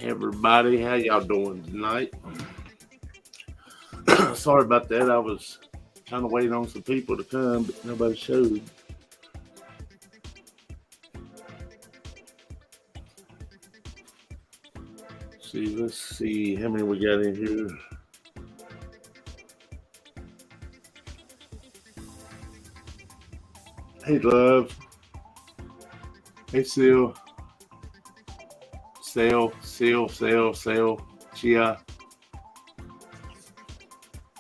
Everybody, how y'all doing tonight? Sorry about that. I was trying to wait on some people to come, but nobody showed. See, let's see how many we got in here. Hey, Love. Hey, Seal. Seal. Chia.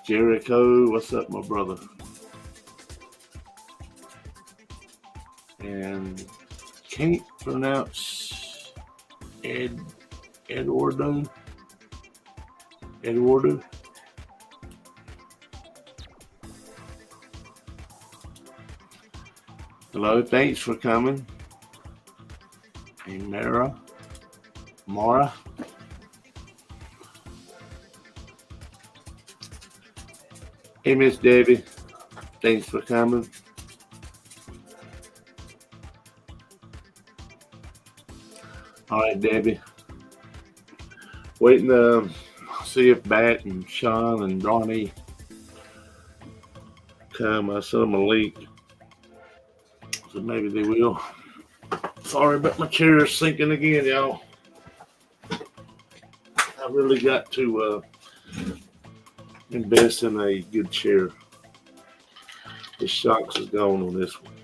Jericho. What's up, my brother? And can't pronounce Eduardo. Hello, thanks for coming. Hey, Mara. Hey, Miss Debbie. Thanks for coming. All right, Debbie. Waiting to see if Bat and Sean and Ronnie come. I sent them a link, so maybe they will. Sorry, but my chair is sinking again, y'all. I really got to invest in a good chair. The shocks is gone on this one.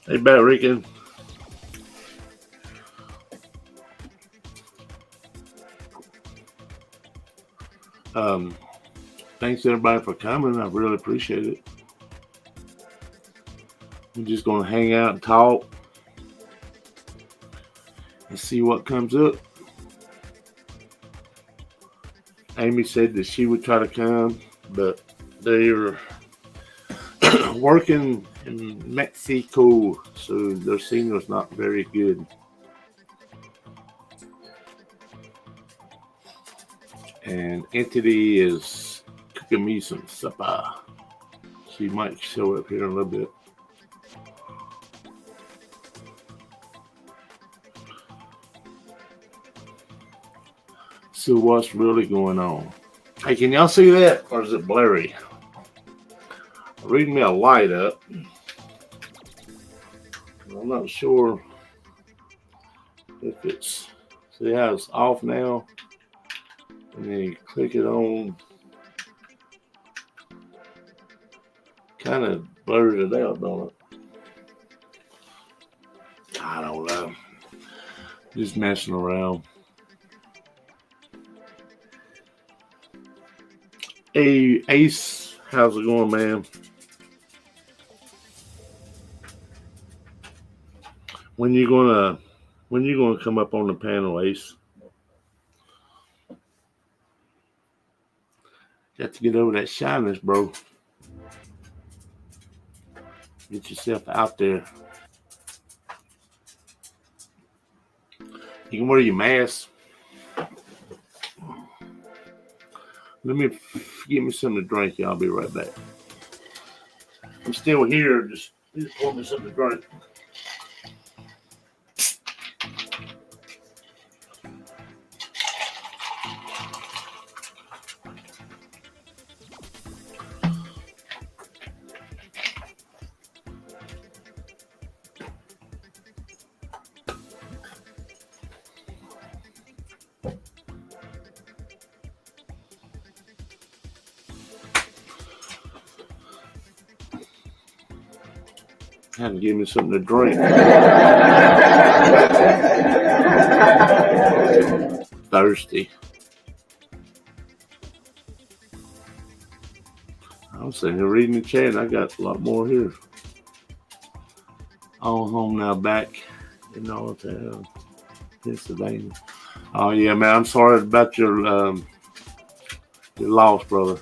Hey, Bat Rican. Thanks everybody for coming. I really appreciate it. We're just gonna hang out and talk and see what comes up. Amy said that she would try to come, but they're working in Mexico, so their signal's not very good. And Entity is cooking me some supper. She might show up here in a little bit. So what's really going on? Hey, can y'all see that, or is it blurry? Reading me a light up. I'm not sure if it's. See how it's off now, and then you click it on. Kind of blurs it out, don't it? I don't know. Just messing around. Hey, Ace, how's it going, man? When you gonna come up on the panel, Ace? Got to get over that shyness, bro. Get yourself out there. You can wear your mask. Let me give me something to drink. Y'all be right back. I'm still here. Just pour me something to drink. Had to give me something to drink. Thirsty. I was sitting here reading the chat, and I got a lot more here. All home now, back in Allentown, Pennsylvania. Oh yeah, man. I'm sorry about your loss, brother.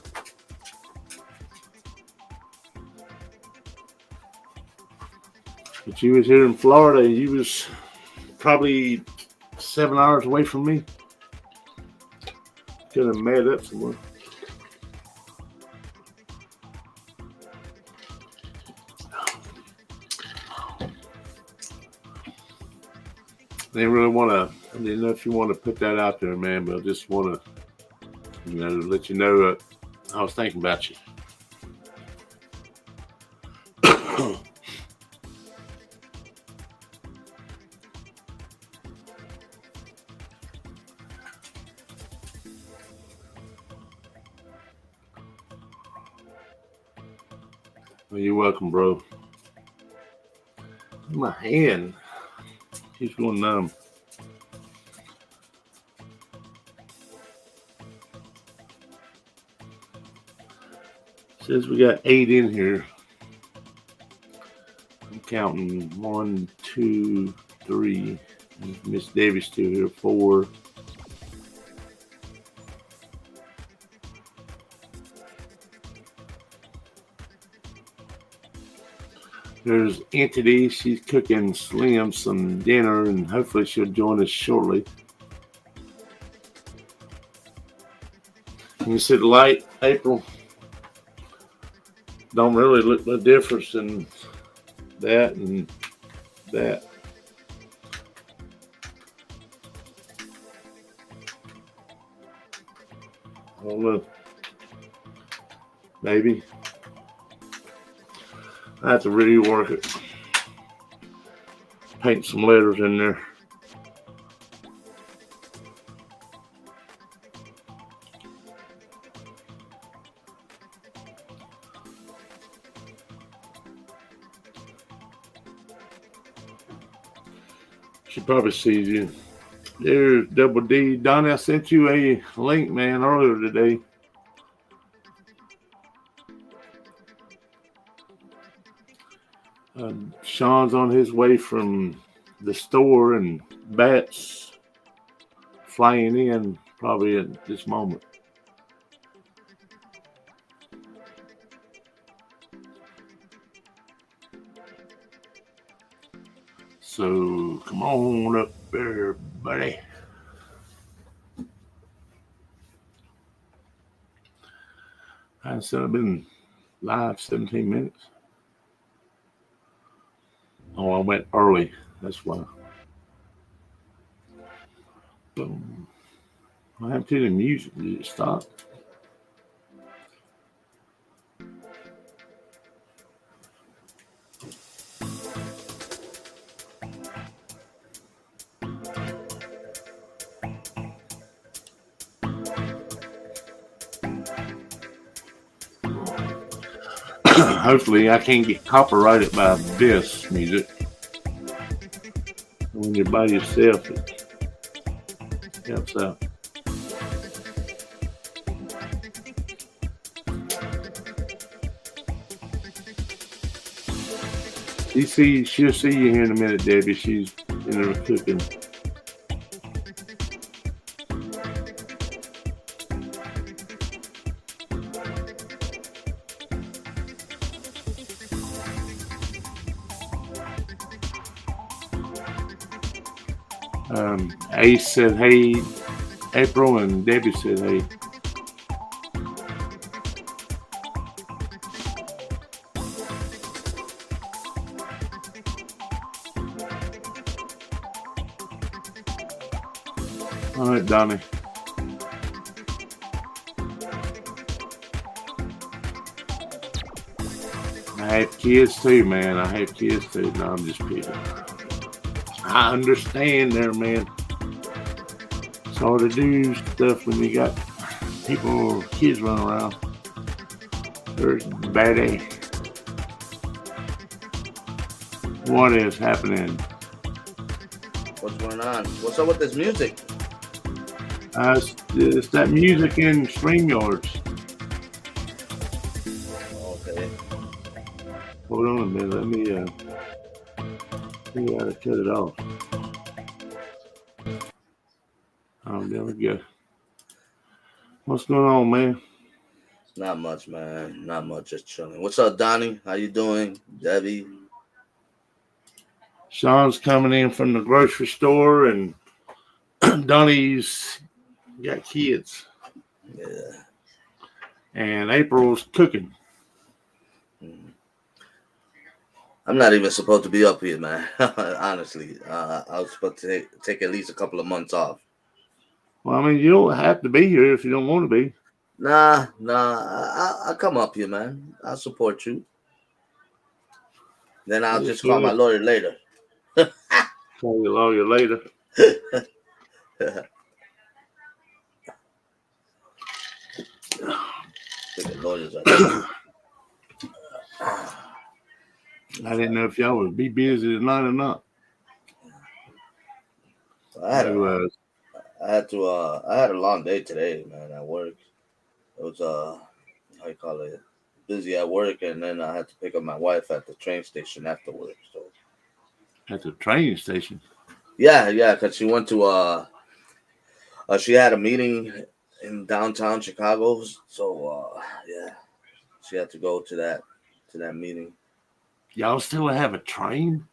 But you was here in Florida, and you was probably 7 hours away from me. Could have met up somewhere. They really want to. I didn't know if you want to put that out there, man, but I just want to, let you know that I was thinking about you. Well, you're welcome, bro. My hand keeps going numb. Says we got 8 in here. I'm counting 1, 2, 3. Miss Davis still here. 4. There's Entity. She's cooking Slim some dinner, and hopefully she'll join us shortly. You see the light, April? Don't really look no difference in that and that. I don't know. Maybe. I have to rework it. Paint some letters in there. She probably sees you. There's Double D. Donnie, I sent you a link, man, earlier today. Sean's on his way from the store, and Bat's flying in probably at this moment. So come on up there, buddy. I said I've been live 17 minutes. Oh, I went early. That's why. Boom. I have to the music. Did it stop? Hopefully I can't get copyrighted by this music. When you're by yourself, it helps out. She'll see you here in a minute, Debbie. She's in there cooking. Ace said, hey, April, and Debbie said, hey. All right, Donnie. I have kids too, man. I have kids too. No, I'm just kidding. I understand there, man. hard to do stuff when you got people, kids running around. There's bad day. What is happening? What's going on? What's up with this music? It's that music in StreamYards. Okay. Hold on a minute. Let me figure out how to cut it off. Oh, there we go. What's going on, man? Not much, man. Not much. Just chilling. What's up, Donnie? How you doing? Debbie? Sean's coming in from the grocery store, and Donnie's got kids. Yeah. And April's cooking. I'm not even supposed to be up here, man. Honestly, I was supposed to take at least a couple of months off. Well, I mean, you don't have to be here if you don't want to be. Nah. I'll come up here, man. I'll support you. Then I'll just call my lawyer later. Call your lawyer later. I didn't know if y'all would be busy tonight or not. I had a long day today, man, at work. It was how you call it, busy at work, and then I had to pick up my wife at the train station after work. So at the train station? Yeah, because she went to she had a meeting in downtown Chicago, so yeah, she had to go to that meeting. Y'all still have a train?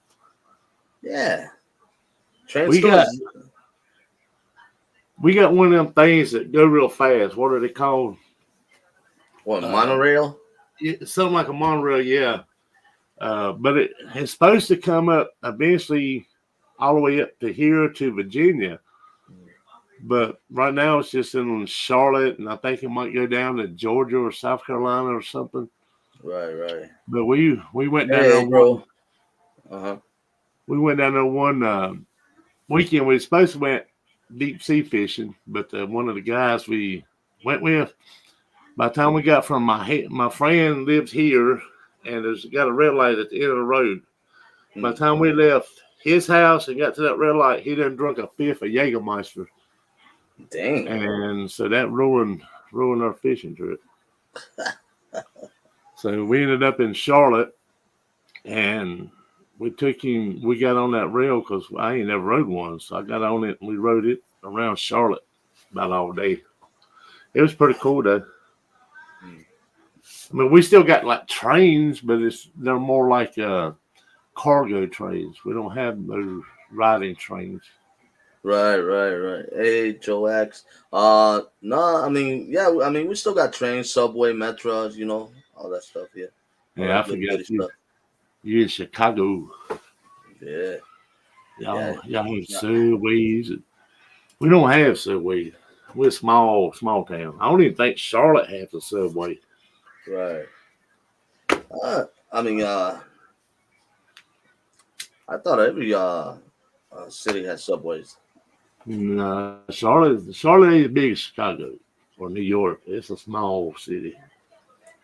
Yeah. We got one of them things that go real fast. What are they called? What, monorail? Something like a monorail, yeah. But it's supposed to come up eventually all the way up to here to Virginia. But right now it's just in Charlotte, and I think it might go down to Georgia or South Carolina or something. Right. But we went down there. Bro. We went down there one weekend. We supposed to went deep sea fishing, but one of the guys we went with, by the time we got from my friend lives here, and there's got a red light at the end of the road. By the time we left his house and got to that red light, he done drunk a fifth of Jägermeister. Dang. And so that ruined our fishing trip. So we ended up in Charlotte, and we got on that rail because I ain't never rode one. So I got on it, and we rode it around Charlotte about all day. It was pretty cool, though. I mean, we still got like trains, but they're more like cargo trains. We don't have those riding trains. Right. Hey, Joe X. No, I mean, we still got trains, subway, metros, all that stuff here. Yeah, I forgot you're in Chicago. Yeah. Y'all have subways. We don't have subways. We're a small town. I don't even think Charlotte has a subway. Right. I thought every city has subways. No, Charlotte ain't as big as Chicago or New York. It's a small city.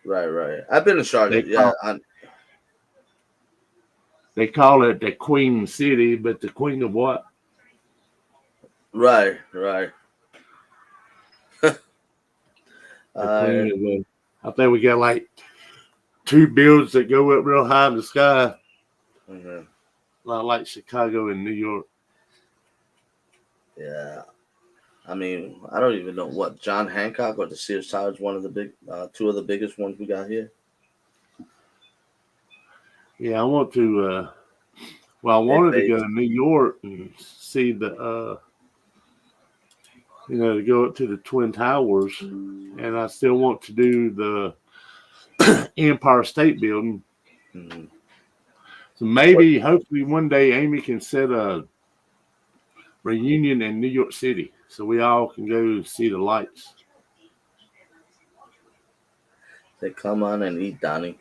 Right. I've been to Charlotte. They call it the Queen City, but the Queen of what? Right. I think we got like 2 buildings that go up real high in the sky. Mm-hmm. Like Chicago and New York. Yeah. I mean, I don't even know what John Hancock or the Sears Tower is one of the big, 2 of the biggest ones we got here. Yeah, I want to. I wanted to go to New York and see the, to go up to the Twin Towers, and I still want to do the Empire State Building. Mm-hmm. So hopefully, one day Amy can set a reunion in New York City, so we all can go see the lights. Say, come on and eat, Donnie.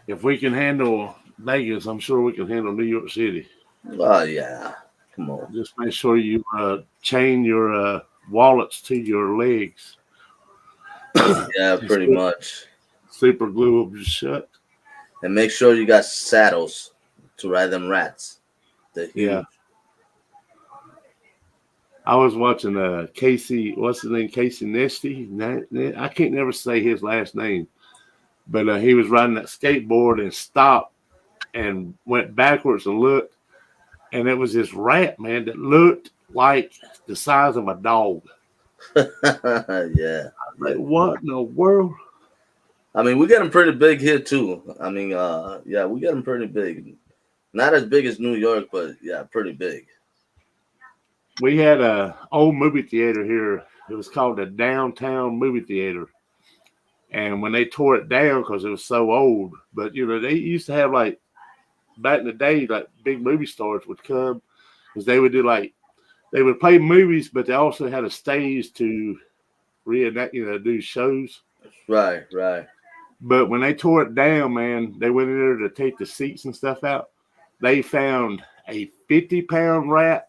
If we can handle Vegas, I'm sure we can handle New York City. Oh, yeah. Come on. Just make sure you chain your wallets to your legs. Yeah, pretty much. Super glue them shut. And make sure you got saddles to ride them rats. They're Yeah. huge. I was watching Casey, what's his name? Casey Nesty. I can't never say his last name, but he was riding that skateboard and stopped and went backwards and looked, and it was this rat, man, that looked like the size of a dog. Yeah. Like, what in the world? I mean, we get them pretty big here too. I mean, yeah, we get them pretty big. Not as big as New York, but yeah, pretty big. We had a old movie theater here. It was called the Downtown Movie Theater. And when they tore it down because it was so old, but they used to have like back in the day, like big movie stars would come because they would they would play movies, but they also had a stage to reenact, do shows. Right, right. But when they tore it down, man, they went in there to take the seats and stuff out. They found a 50-pound rat,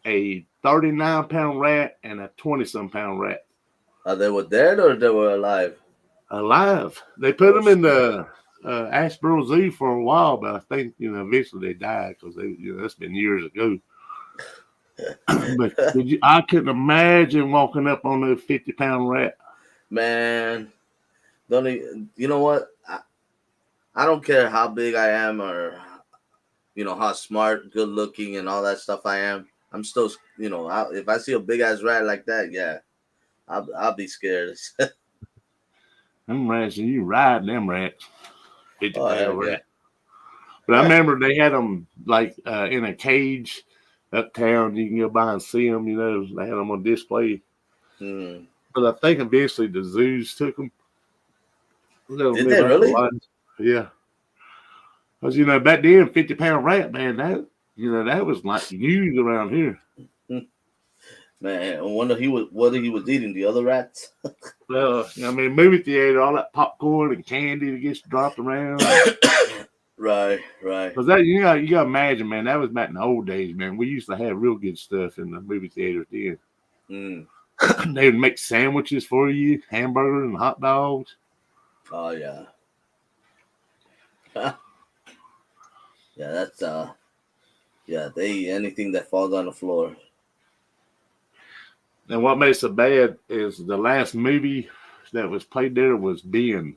a 39-pound rat, and a 20-some-pound rat. They were dead or they were alive? Alive. They put them in the Asheboro Zoo for a while, but I think eventually they died because that's been years ago. But I couldn't imagine walking up on a 50-pound rat. Man, don't even, you know what? I don't care how big I am or how smart, good looking, and all that stuff I am. I'm still, if I see a big ass rat like that, yeah, I'll be scared. Them rats, you ride them rats. 50-pound Yeah. rat. But I remember they had them like in a cage uptown. You can go by and see them. They had them on display. Mm. But I think eventually the zoos took them. Did they really? Yeah. Because back then, 50-pound rat, man, that was like huge around here. Man, I wonder whether he was eating the other rats. Well, movie theater, all that popcorn and candy that gets dropped around. Right. Because that you gotta imagine, man, that was back in the old days, man. We used to have real good stuff in the movie theaters then. Mm. They would make sandwiches for you, hamburgers and hot dogs. Oh yeah. Yeah, that's they eat anything that falls on the floor. And what makes it bad is the last movie that was played there was Ben.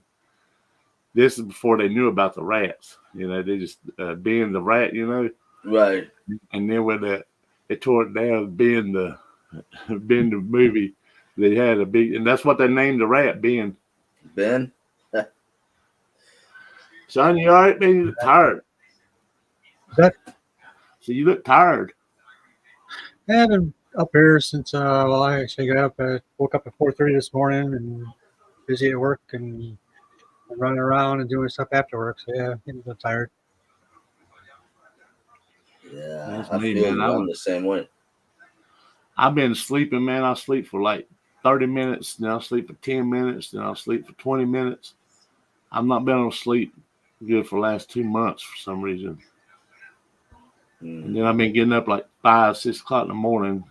This is before they knew about the rats. They just Ben the rat, Right. And then when they tore it down, Ben the movie, they had a big, and that's what they named the rat, Ben. Ben. Son, you all right, man? You look tired. That So you look tired. I have been up here since I actually got up. I woke up at 4:30 this morning and busy at work and running around and doing stuff after work. So yeah, getting a little tired. Yeah, That's I me, feel man. I'm the same way. I've been sleeping, man. I sleep for like 30 minutes, then I'll sleep for 10 minutes, then I'll sleep for 20 minutes. I've not been able to sleep good for the last 2 months for some reason. And then I've been getting up like 5, 6 o'clock in the morning.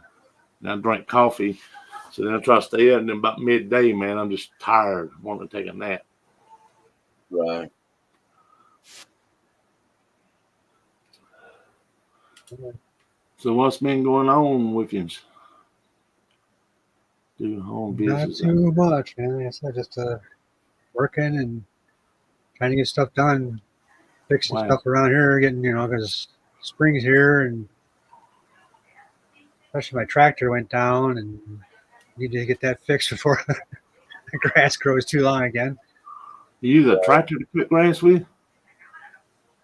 And I drink coffee. So then I try to stay up. And then about midday, man, I'm just tired, wanting to take a nap. Right. So what's been going on with you? Doing home Not business. too much, man. Like I said, just working and trying to get stuff done, fixing stuff around here, getting because spring's here and especially my tractor went down and need to get that fixed before the grass grows too long again. You use a tractor to cut grass with?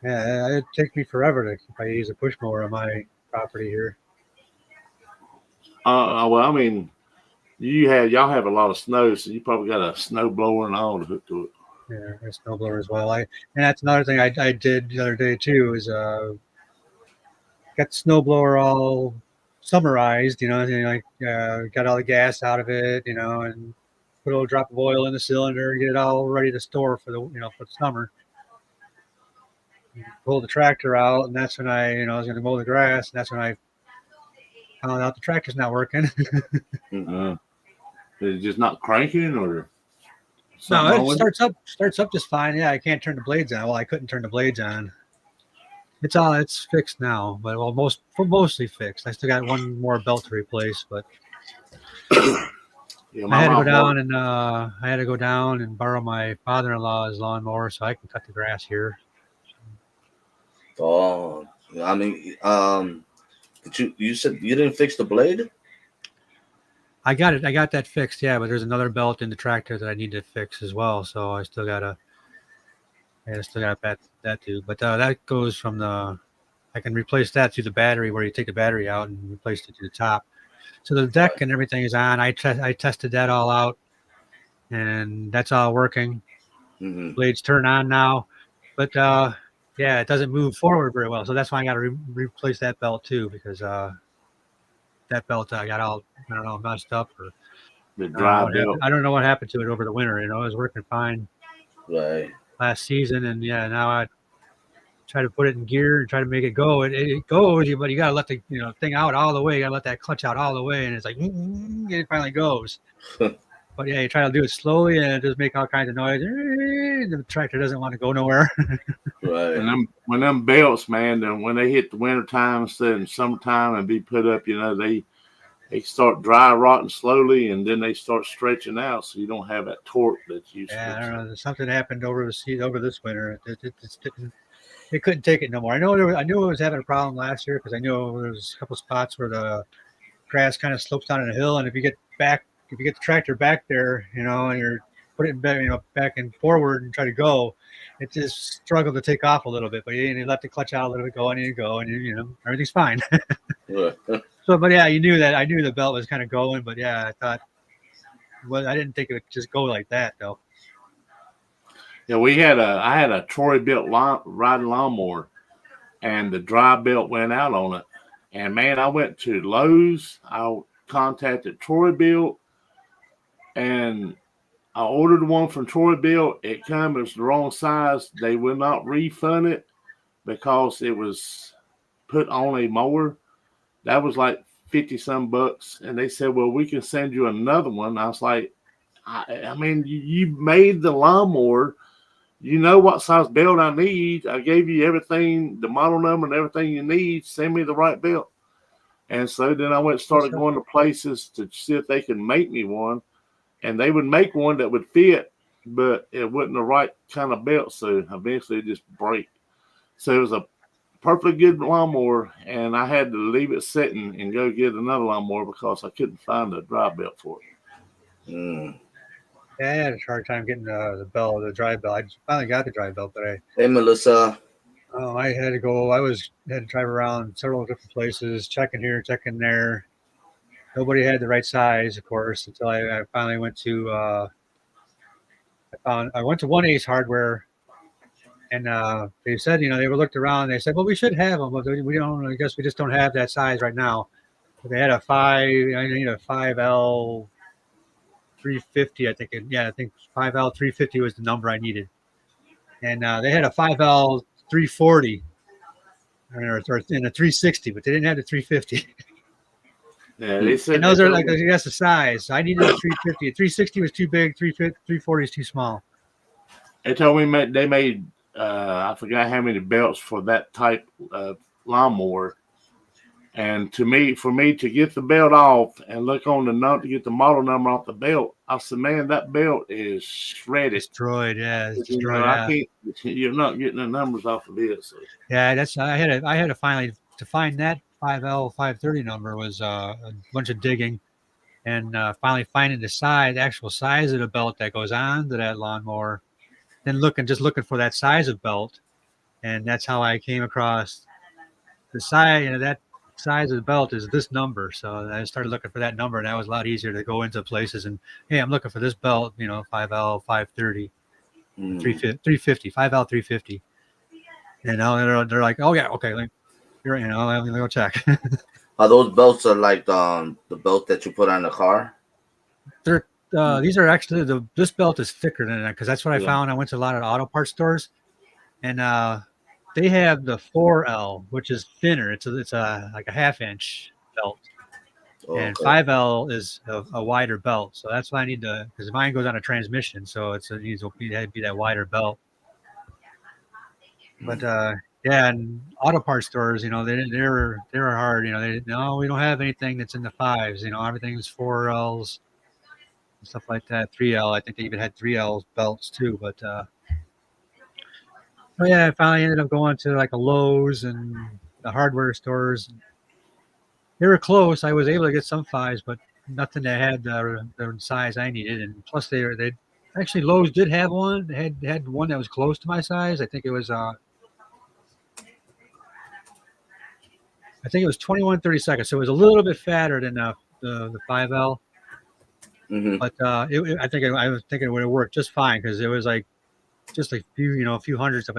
Yeah, it'd take me forever if I use a push mower on my property here. Well, I mean, y'all have a lot of snow, so you probably got a snow blower and all to hook to it. Yeah, a snow blower as well. And that's another thing I did the other day too is got the snow blower all summarized, got all the gas out of it, and put a little drop of oil in the cylinder, get it all ready to store for the for the summer. Pull the tractor out, and that's when I was going to mow the grass, and that's when I found out the tractor's not working. Uh, is it just not cranking or No, something wrong it with starts up just fine. Yeah, I can't turn the blades on. Well, I couldn't turn the blades on. It's fixed now, but mostly fixed. I still got one more belt to replace, but Yeah, I my had to go mom bought- down and borrow my father-in-law's lawnmower so I can cut the grass here. Oh, I mean, did you said you didn't fix the blade? I got it. I got that fixed. Yeah, but there's another belt in the tractor that I need to fix as well. So I still got that too. But that goes from the. I can replace that through the battery where you take the battery out and replace it to the top. So the deck and everything is on. I tested that all out, and that's all working. Mm-hmm. Blades turn on now, but yeah, it doesn't move forward very well. So that's why I got to replace that belt too, because that belt got all, I don't know, messed up, or the dry belt. I don't know what happened to it over the winter. You know, it was working fine Right. last season, and yeah, now I try to put it in gear and try to make it go. It goes, but you got to let the thing out all the way. You got to let that clutch out all the way, and it's like and it finally goes. But yeah, you try to do it slowly, and it just make all kinds of noise. And the tractor doesn't want to go nowhere. Right. When them belts, man, then when they hit the winter time instead of summertime and be put up, they start dry rotting slowly, and then they start stretching out, so you don't have that torque that you used Yeah, I to. don't know. Something happened over this winter. It couldn't take it no more. I knew it was having a problem last year because I knew there was a couple spots where the grass kind of slopes down a hill, and if you get the tractor back there, and you're putting it back, back and forward and try to go, it just struggled to take off a little bit. But you let the clutch out a little bit, go, and you go, and everything's fine. Right. So, but yeah, I knew the belt was kind of going, but yeah, I thought, well, I didn't think it would just go like that though. Yeah, I had a Troy built riding lawnmower, and the dry belt went out on it. And man, I went to Lowe's. I contacted Troy Built, and I ordered one from Troy Built. It came as the wrong size. They would not refund it because it was put on a mower. That was like 50 some bucks. And they said, well, we can send you another one. I was like, I mean, you made the lawnmower. You know what size belt I need. I gave you everything, the model number and everything you need. Send me the right belt. And so then I started going to places to see if they could make me one. And they would make one that would fit, but it wasn't the right kind of belt. So eventually it just break. So it was a perfectly good lawnmower, and I had to leave it sitting and go get another lawnmower because I couldn't find a dry belt for it. Mm. Yeah, I had a hard time getting the dry belt. I finally got the dry belt, but Hey, Melissa. I had to go. Had to drive around several different places, checking here, checking there. Nobody had the right size, of course, until I finally went to. I went to One Ace Hardware, and they said, they were looked around. And they said, well, we should have them, but we don't. I guess we just don't have that size right now. But they had a 5L 350, I think. I think 5L 350 was the number I needed, and they had a 5L 340 or in a 360, but they didn't have the 350. Yeah, they said. And those are like, that's the size. I needed a 350. A 360 was too big. 340 is too small. They told me they made. I forgot how many belts for that type of lawnmower. And for me to get the belt off and look on the number to get the model number off the belt, I said, man, that belt is shredded. Destroyed, yeah. It's destroyed. You're not getting the numbers off of it. So. Yeah, I had to finally to find that 5L 530 number was a bunch of digging, and finally finding the actual size of the belt that goes on to that lawnmower. Then looking for that size of belt, and that's how I came across the size. That size of the belt is this number, so I started looking for that number, and that was a lot easier to go into places and, hey, I'm looking for this belt, 5L 530, 350, 5L 350, they're like, oh yeah, okay, let me go check. Are those belts like the belt that you put on the car? They're these are actually this belt is thicker than that, because that's what I found. I went to a lot of auto parts stores, and they have the 4L, which is thinner. It's a like a half-inch belt, And Okay. 5L is a wider belt, so that's why I need to, because mine goes on a transmission, so it needs to be that wider belt. But yeah, and auto parts stores, they're hard. No, we don't have anything that's in the fives. Everything's 4Ls and stuff like that. 3L, I think they even had 3L belts too. But yeah, I finally ended up going to like a Lowe's and the hardware stores. They were close. I was able to get some fives, but nothing that had the size I needed. And plus, they actually Lowe's did have one. They had one that was close to my size. I think it was 21/32, so it was a little bit fatter than the 5L. Mm-hmm. But I was thinking it would have worked just fine because it was like just a few hundredths of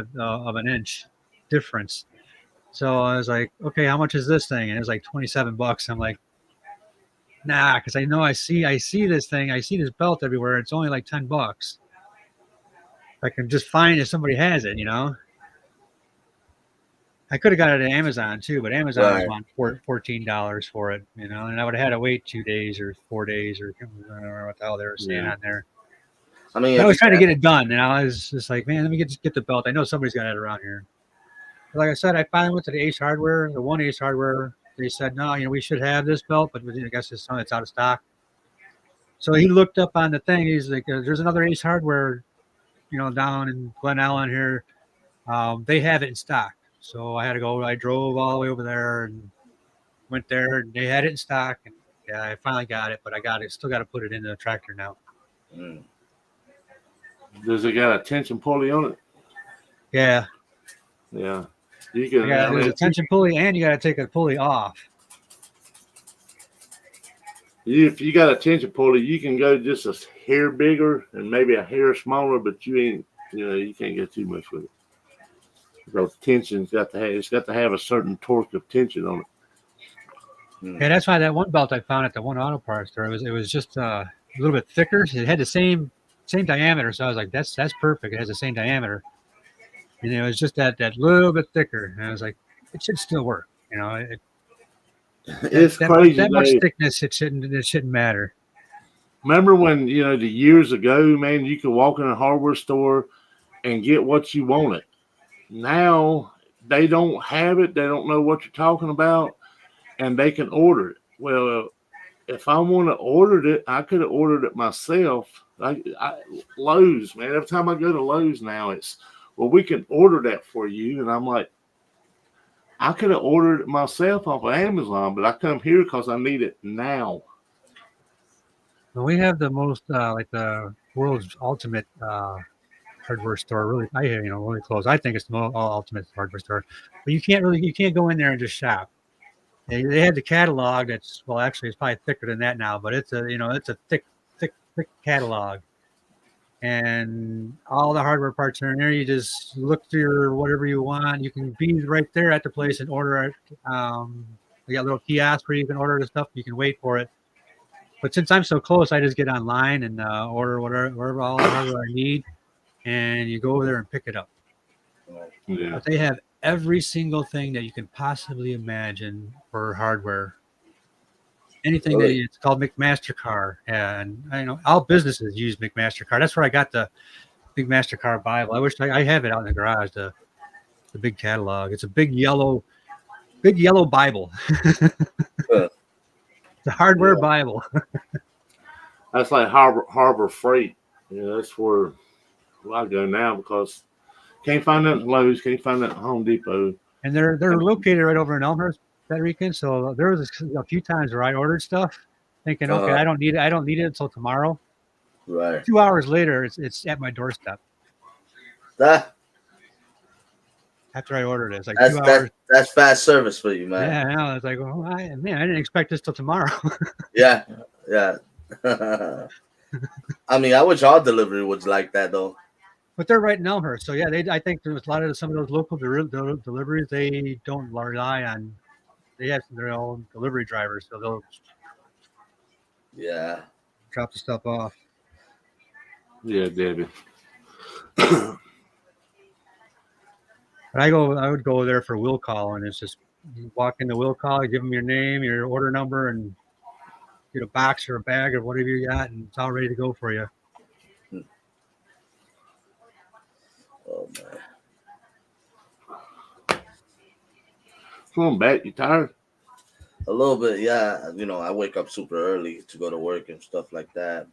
an inch difference. So I was like, okay, how much is this thing? And it was like $27. I'm like, nah, because I know I see this thing, I see this belt everywhere. It's only like $10. I can just find if somebody has it, I could have got it at Amazon too, but Amazon was on $14 for it, and I would have had to wait 2 days or 4 days or I don't know what the hell they were saying on there. I mean, I was trying to get it done, and I was just like, man, let me get the belt. I know somebody's got it around here. But like I said, I finally went to the Ace Hardware, the one Ace Hardware. They said, no, we should have this belt, but I guess it's out of stock. So he looked up on the thing. He's like, there's another Ace Hardware, down in Glen Ellen here. They have it in stock. So I had to go. I drove all the way over there and went there. And they had it in stock, and yeah, I finally got it. But I got it. Still got to put it in the tractor now. Does it got a tension pulley on it? Yeah. Yeah. You can. There's a tension pulley, and you got to take a pulley off. If you got a tension pulley, you can go just a hair bigger and maybe a hair smaller, but you ain't. You can't get too much with it. Because tension's got to have a certain torque of tension on it. Yeah, that's why that one belt I found at the one auto parts store, it was just a little bit thicker. It had the same diameter, so I was like, that's perfect. It has the same diameter, and it was just that little bit thicker. And I was like, it should still work. It's crazy. That much thickness, it shouldn't matter. Remember when the years ago, man, you could walk in a hardware store and get what you wanted. Now they don't have it. They don't know what you're talking about, and they can order it. Well, if I want to order it, I could have ordered it myself. Lowe's, man. Every time I go to Lowe's now, it's, well, we can order that for you. And I'm like, I could have ordered it myself off of Amazon, but I come here because I need it now. Well, we have the most, like the world's ultimate hardware store, really, really close. I think it's the ultimate hardware store, but you can't go in there and just shop. They have the catalog actually it's probably thicker than that now, but it's a thick catalog, and all the hardware parts are in there. You just look through whatever you want. You can be right there at the place and order it. We got little kiosks where you can order the stuff. You can wait for it. But since I'm so close, I just get online and order whatever all the hardware I need. And you go over there and pick it up. Yeah. But they have every single thing that you can possibly imagine for hardware. Anything that it's called McMaster-Carr, and all businesses use McMaster-Carr. That's where I got the big MasterCard Bible. I wish I have it out in the garage. The big catalog. It's a big yellow Bible. The hardware Bible. That's like Harbor Freight. That's where I go now because can't find that at Lowe's, can't find that at Home Depot. And they're located right over in Elmhurst, Puerto Rican. So there was a few times where I ordered stuff thinking, okay, I don't need it until tomorrow. Right. 2 hours later, it's at my doorstep. After I ordered it, it's like 2 hours. That's fast service for you, man. Yeah, I know. It's like, I didn't expect this till tomorrow. Yeah. I mean, I wish our delivery was like that, though. But they're right in Elmhurst, so yeah, I think there's a lot of some of those local deliveries. They don't rely on. They have their own delivery drivers, so they'll drop the stuff off. Yeah, Debbie. But I would go there for will call, and it's just you walk in the will call, give them your name, your order number, and get a box or a bag or whatever you got, and it's all ready to go for you. Oh man. Come on, Bat, you tired? A little bit, yeah. You know, I wake up super early to go to work and stuff like that.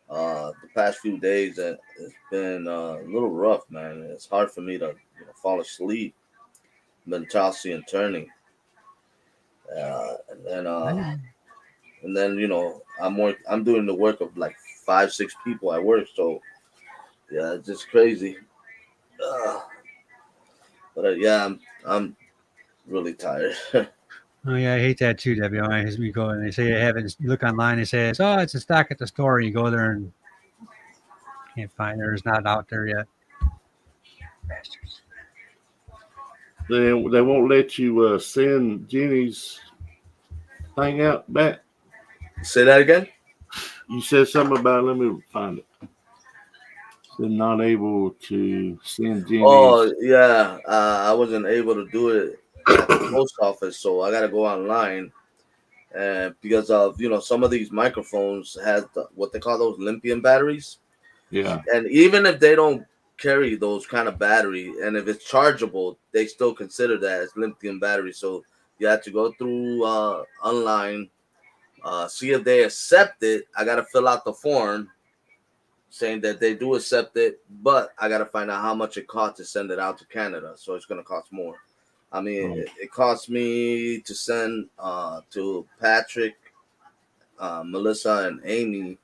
The past few days, it's been a little rough, man. It's hard for me to fall asleep. Been tossing and turning, uh, and then uh, and then I'm doing the work of like 5, 6 people at work. So yeah, it's just crazy. Uh, but yeah, I'm really tired. Oh yeah, I hate that too, Debbie. As we go and they say they have it, you look online, they say it's in stock at the store. You go there and can't find it. It's not out there yet. Bastards. They won't let you send Jenny's thing out back. Say that again. You said something about. Let me find it. They're not able to send Jenny's. Oh yeah, I wasn't able to do it at the post office, so I gotta go online. And because of some of these microphones has what they call those lithium batteries, Yeah. and even if they don't carry those kind of battery, and if it's chargeable, they still consider that as lithium battery. So you have to go through online, see if they accept it. I gotta fill out the form saying that they do accept it, but I gotta find out how much it costs to send it out to Canada. So it's gonna cost more. I mean, it cost me to send to Patrick, Melissa, and Amy.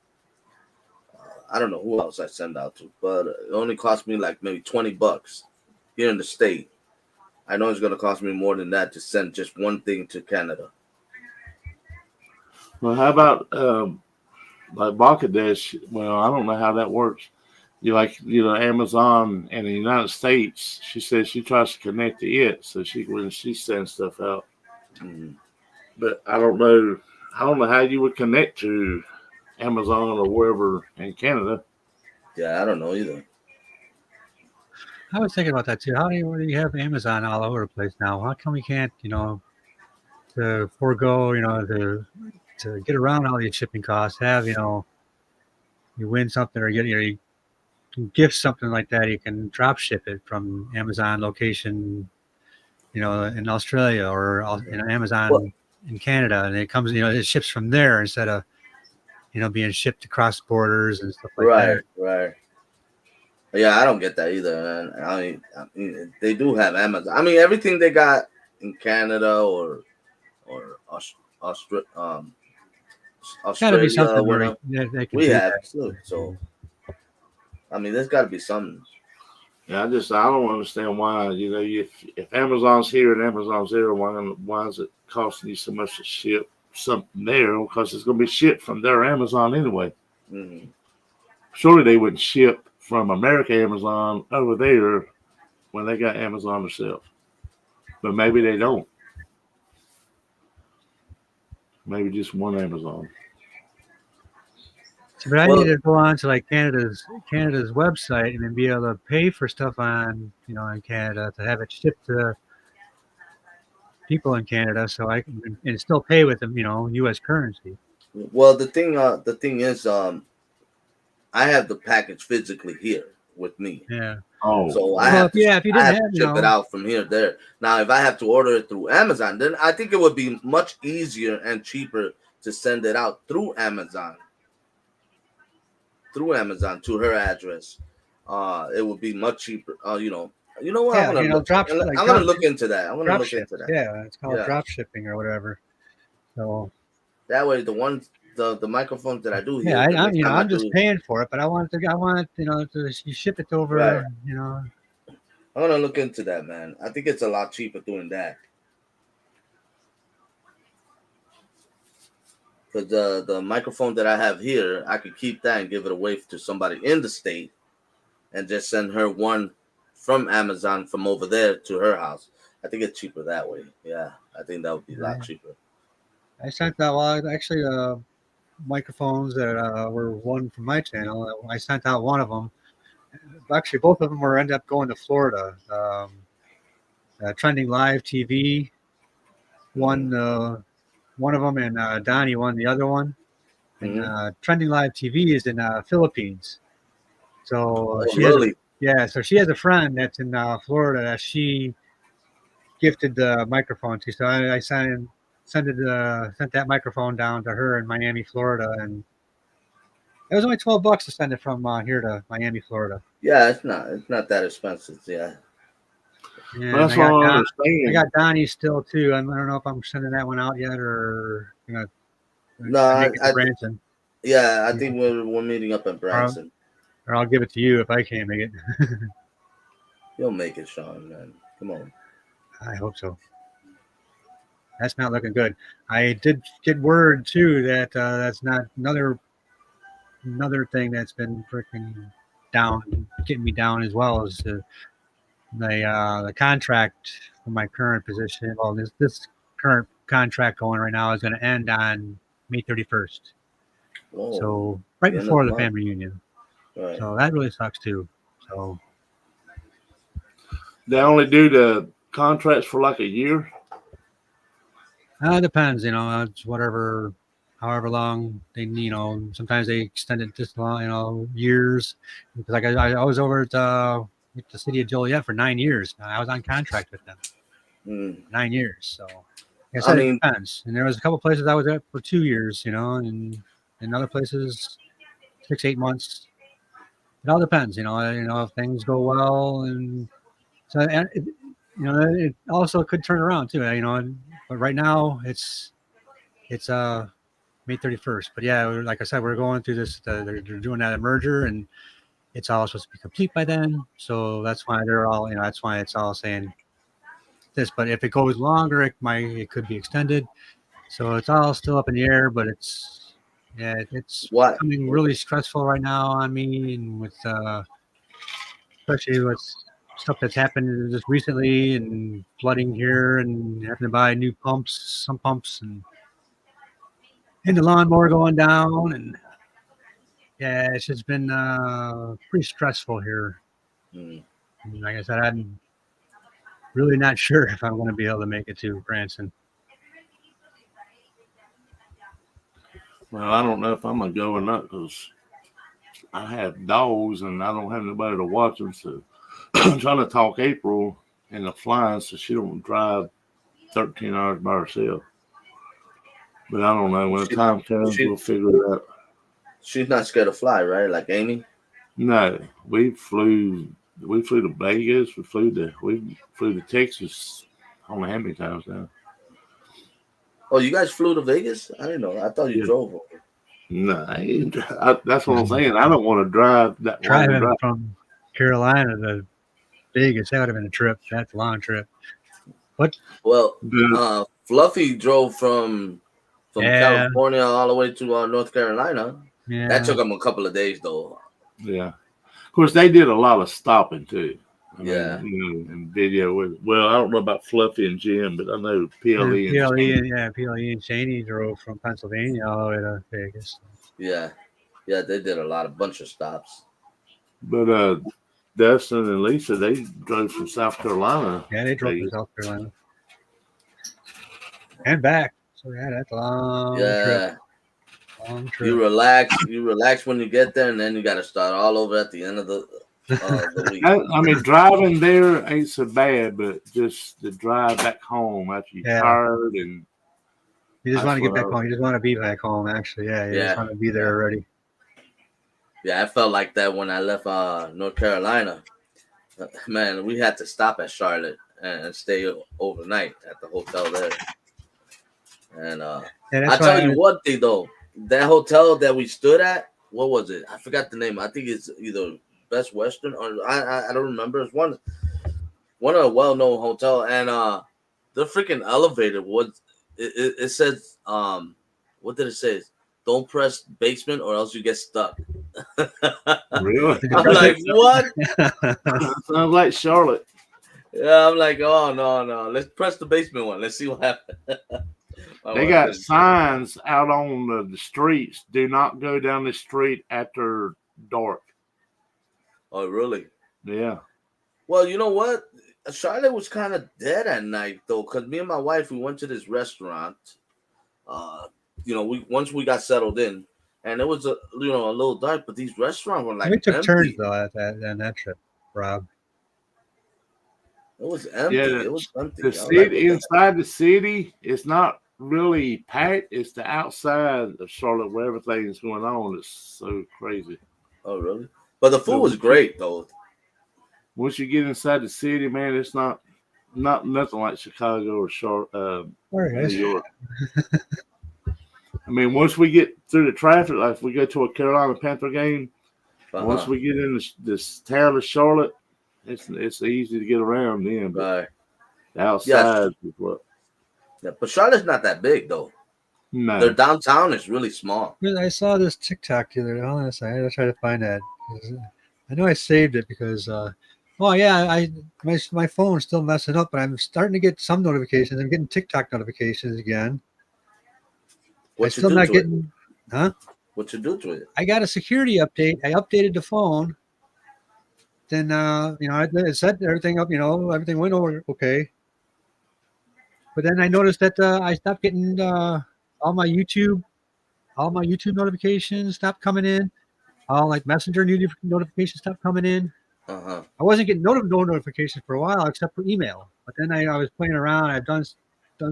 I don't know who else I send out to, but it only cost me like maybe $20 here in the state. I know it's gonna cost me more than that to send just one thing to Canada. Well, how about like Bangladesh? Well, I don't know how that works. Amazon in the United States. She says she tries to connect to it, so when she sends stuff out. Mm. But I don't know. I don't know how you would connect to Amazon or wherever in Canada. Yeah, I don't know either. I was thinking about that too. How do you have Amazon all over the place now? How come we can't, to forego, to get around all these shipping costs, have, you win something or you can gift something like that, you can drop ship it from Amazon location, in Australia or Amazon Well, in Canada, and it comes, it ships from there instead of, being shipped across borders and stuff like right, that. right. Yeah, I don't get that either, man. I mean, they do have Amazon. I mean, everything they got in Canada or Austra- um, Got to be Australia, something where whatever, they can we do have that. too. So, I mean, there's got to be something. Yeah, I don't understand why. If Amazon's here and Amazon's there, why is it costing you so much to ship something there? Because it's going to be shipped from their Amazon anyway. Mm-hmm. Surely they wouldn't ship from America Amazon over there when they got Amazon themselves. But maybe they don't. Maybe just one Amazon. But I Well, need to go on to like Canada's website and then be able to pay for stuff on in Canada to have it shipped to people in Canada, so I can and still pay with them, U.S. currency. the thing is, I have the package physically here with me. Yeah. Oh, So Well, if you I didn't have have, to ship it out from here there. Now, if I have to order it through Amazon, then I think it would be much easier and cheaper to send it out through Amazon to her address. It would be much cheaper. You know what? yeah, I'm gonna look into that. I'm gonna drop look ship. into that. Yeah, it's called Yeah. drop shipping or whatever. So That way, the microphones that I do yeah, here, the next time I I'm just do, paying for it, but I want to you ship it over, right? you know. I'm gonna look into that, man. I think it's a lot cheaper doing that. Because the microphone that I have here, I could keep that and give it away to somebody in the state, and just send her one from Amazon from over there to her house. I think it's cheaper that way. Yeah, I think that would be a lot cheaper. I sent out actually microphones that were one from my channel. I sent out one of them. Actually, both of them were ended up going to Florida. Trending Live TV won one of them, and Donnie won the other one. and Mhm. Trending Live TV is in Philippines. So Oh, she has really? so she has a friend that's in Florida that she gifted the microphone to. So I sent that microphone down to her in Miami, Florida, and it was only $12 to send it from here to Miami, Florida. Yeah, it's not that expensive. Yeah. Well, And that's what I I understand. got Donnie still too. I don't know if I'm sending that one out yet or No, make it to Branson, yeah, I think we're meeting up in or, Branson. or I'll give it to you if I can't make it. You'll make it, Sean, man. Come on. I hope so. That's not looking good. I did get word too that that's not another thing that's been freaking down, getting me down as well as the contract for my current position. Well, this current contract going right now is going to end on May 31st. Whoa, So right the end of before the the month. family reunion. Right. So that really sucks too. So They only do the contracts for like a year. it depends, it's whatever, however long they, sometimes they extend it this long, years. Because like I was over at with the city of Joliet for 9 years. I was on contract with them Mm. for 9 years. So like I I said, it mean, depends. And there was a couple places I was at for 2 years, and in other places 6-8 months. It all depends, if things go well, and so and it also could turn around too, But right now it's May 31st. But yeah, like I said, we're going through this. They're doing that merger, and it's all supposed to be complete by then. So that's why they're all, that's why it's all saying this. But if it goes longer, it could be extended. So it's all still up in the air. But it's what? becoming really stressful right now on me, and with especially with stuff that's happened just recently, and flooding here, and having to buy new some pumps, and the lawnmower going down, and yeah, it's just been pretty stressful here. Mm. And like I said, I'm really not sure if I'm going to be able to make it to Branson. Well, I don't know if I'm gonna go or not because I have dogs and I don't have nobody to watch them. So I'm trying to talk April into flying so she don't drive 13 hours by herself. But I don't know. When the She, time comes, she we'll figure it out. she's not scared to fly, right? Like Amy. No, we flew. We flew to Vegas. We flew to Texas. I don't know how many times now. Oh, you guys flew to Vegas? I didn't know. I thought you Yeah. drove over. No, that's what I'm saying. I don't want to drive that long. Driving Drive. from Carolina to Vegas, that would have been a trip. That's a long trip. Well, But, Fluffy drove from Yeah, California all the way to North Carolina. That yeah, took him a couple of days, though. yeah. Of course, they did a lot of stopping too. I Yeah. mean, and video with. Well, I don't know about Fluffy and Jim, but I know and PLE and Shane. PLE and Cheney drove from Pennsylvania all the way to Vegas. Yeah. Yeah, they did a bunch of stops. But Dustin and Lisa, they drove from South Carolina. Yeah, they drove to South Carolina and back. So yeah, that's a long trip. Yeah. Long trip. You relax when you get there, and then you got to start all over at the end of the week. I mean, driving there ain't so bad, but just the drive back home after you're Yeah. tired and You just That's want to get what back I- home. You just want to be back home. Actually, yeah, you Yeah. just want to be there already. Yeah, I felt like that when I left North Carolina. Man, we had to stop at Charlotte and stay overnight at the hotel there. And Yeah, I that's tell why you one thing though, that hotel that we stood at, what was it? I forgot the name. I think it's either Best Western or I don't remember. It's one of a well-known hotel, and the freaking elevator was it says what did it say? Don't press basement or else you get stuck. really I'm like, what? sounds like Charlotte. Yeah, I'm like, oh no. Let's press the basement one. Let's see what happens. They got signs out on the streets. Do not go down the street after dark. Oh, really? Yeah. Well, you know what? Charlotte was kind of dead at night though, because me and my wife we went to this restaurant. Once we got settled in, and it was a little dark, but these restaurants were like We took turns empty. though on that trip, Rob. It was empty. Yeah, It was empty. the I was like, city what the heck? inside the city, it's not really packed. It's the outside of Charlotte where everything's going on. It's so crazy. Oh, really? But the food was great though. Once you get inside the city, man, it's not nothing like Chicago or All New right. York. I mean, once we get through the traffic, like if we go to a Carolina Panther game, once we get in this town of Charlotte, it's easy to get around then. But Right. the outside is what. Yeah, but Charlotte's not that big though. No. Their downtown is really small. I saw this TikTok the other day. Hold on a second. I gotta try to find that. I know I saved it because my phone's still messing up, but I'm starting to get some notifications. I'm getting TikTok notifications again. What you still do not to getting, it? huh? What you do to it? I got a security update. I updated the phone. Then it set everything up. Everything went over okay. But then I noticed that I stopped getting all my YouTube notifications stopped coming in. All like Messenger notifications stopped coming in. Uh-huh. I wasn't getting no notifications for a while except for email. But then I was playing around. I've done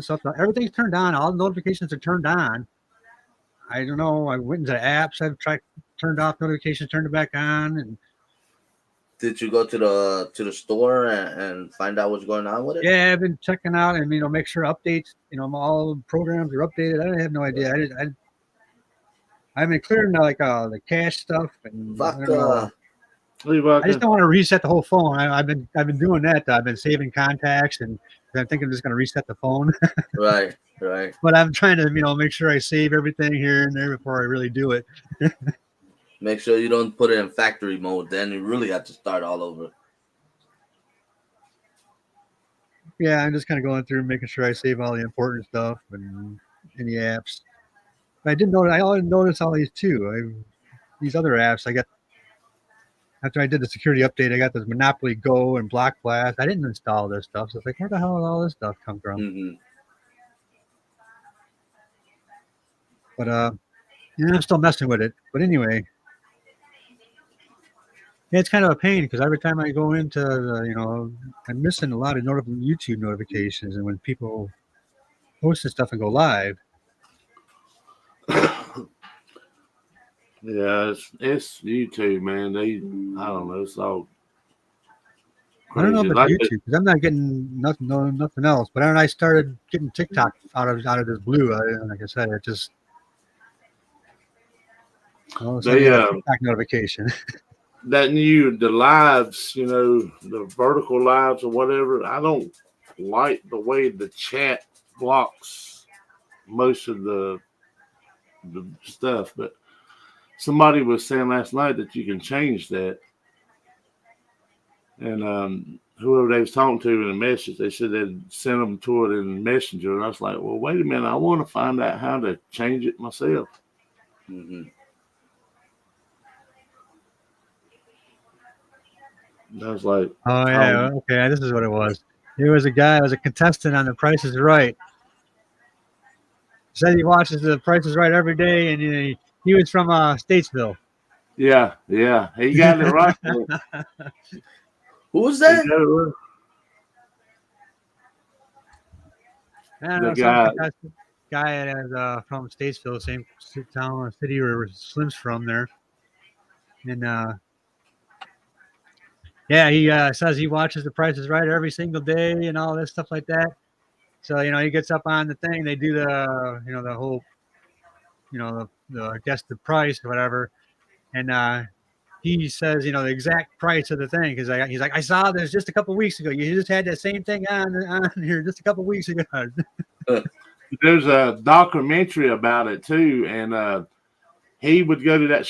stuff. Everything's turned on. All the notifications are turned on. I don't know. I went into the apps. I've turned off notifications, turned it back on. And did you go to the store and find out what's going on with it? Yeah, I've been checking out and make sure updates. All the programs are updated. I have no idea. I've been clearing the cache stuff and I just don't want to reset the whole phone. I've been doing that. I've been saving contacts and I think I'm just going to reset the phone. Right. But I'm trying to make sure I save everything here and there before I really do it. Make sure you don't put it in factory mode. Then you really have to start all over. Yeah, I'm just kind of going through making sure I save all the important stuff and any apps. But I didn't notice. I noticed all these too. These other apps. I got after I did the security update. I got this Monopoly Go and Block Blast. I didn't install this stuff. So it's like, where the hell did all this stuff come from? Mm-hmm. But I'm still messing with it. But anyway. Yeah, it's kind of a pain because every time I go into I'm missing a lot of YouTube notifications, and when people post this stuff and go live. Yeah, it's YouTube, man. I don't know. It's all crazy. I don't know about YouTube because I'm not getting nothing else. But then I started getting TikTok out of this blue. Like I said, it just TikTok notification. That the lives, the vertical lives or whatever. I don't like the way the chat blocks most of the stuff, but somebody was saying last night that you can change that. And whoever they was talking to in a message, they said they'd send them to it in Messenger. And I was like, well, wait a minute. I want to find out how to change it myself. Mm-hmm. I was like, oh yeah, okay, this is what it was. It was a contestant on The Price is Right. Said he watches The Price is Right every day, and he was from Statesville. Yeah, he got it right. Who was that? The guy is from Statesville, same town, city where Slim's from there, and yeah, he says he watches The Price is Right every single day and all this stuff like that. So he gets up on the thing. They do the whole the guess the price or whatever, and he says the exact price of the thing because he's like I saw this just a couple weeks ago. You just had that same thing on here just a couple weeks ago. There's a documentary about it too, and he would go to that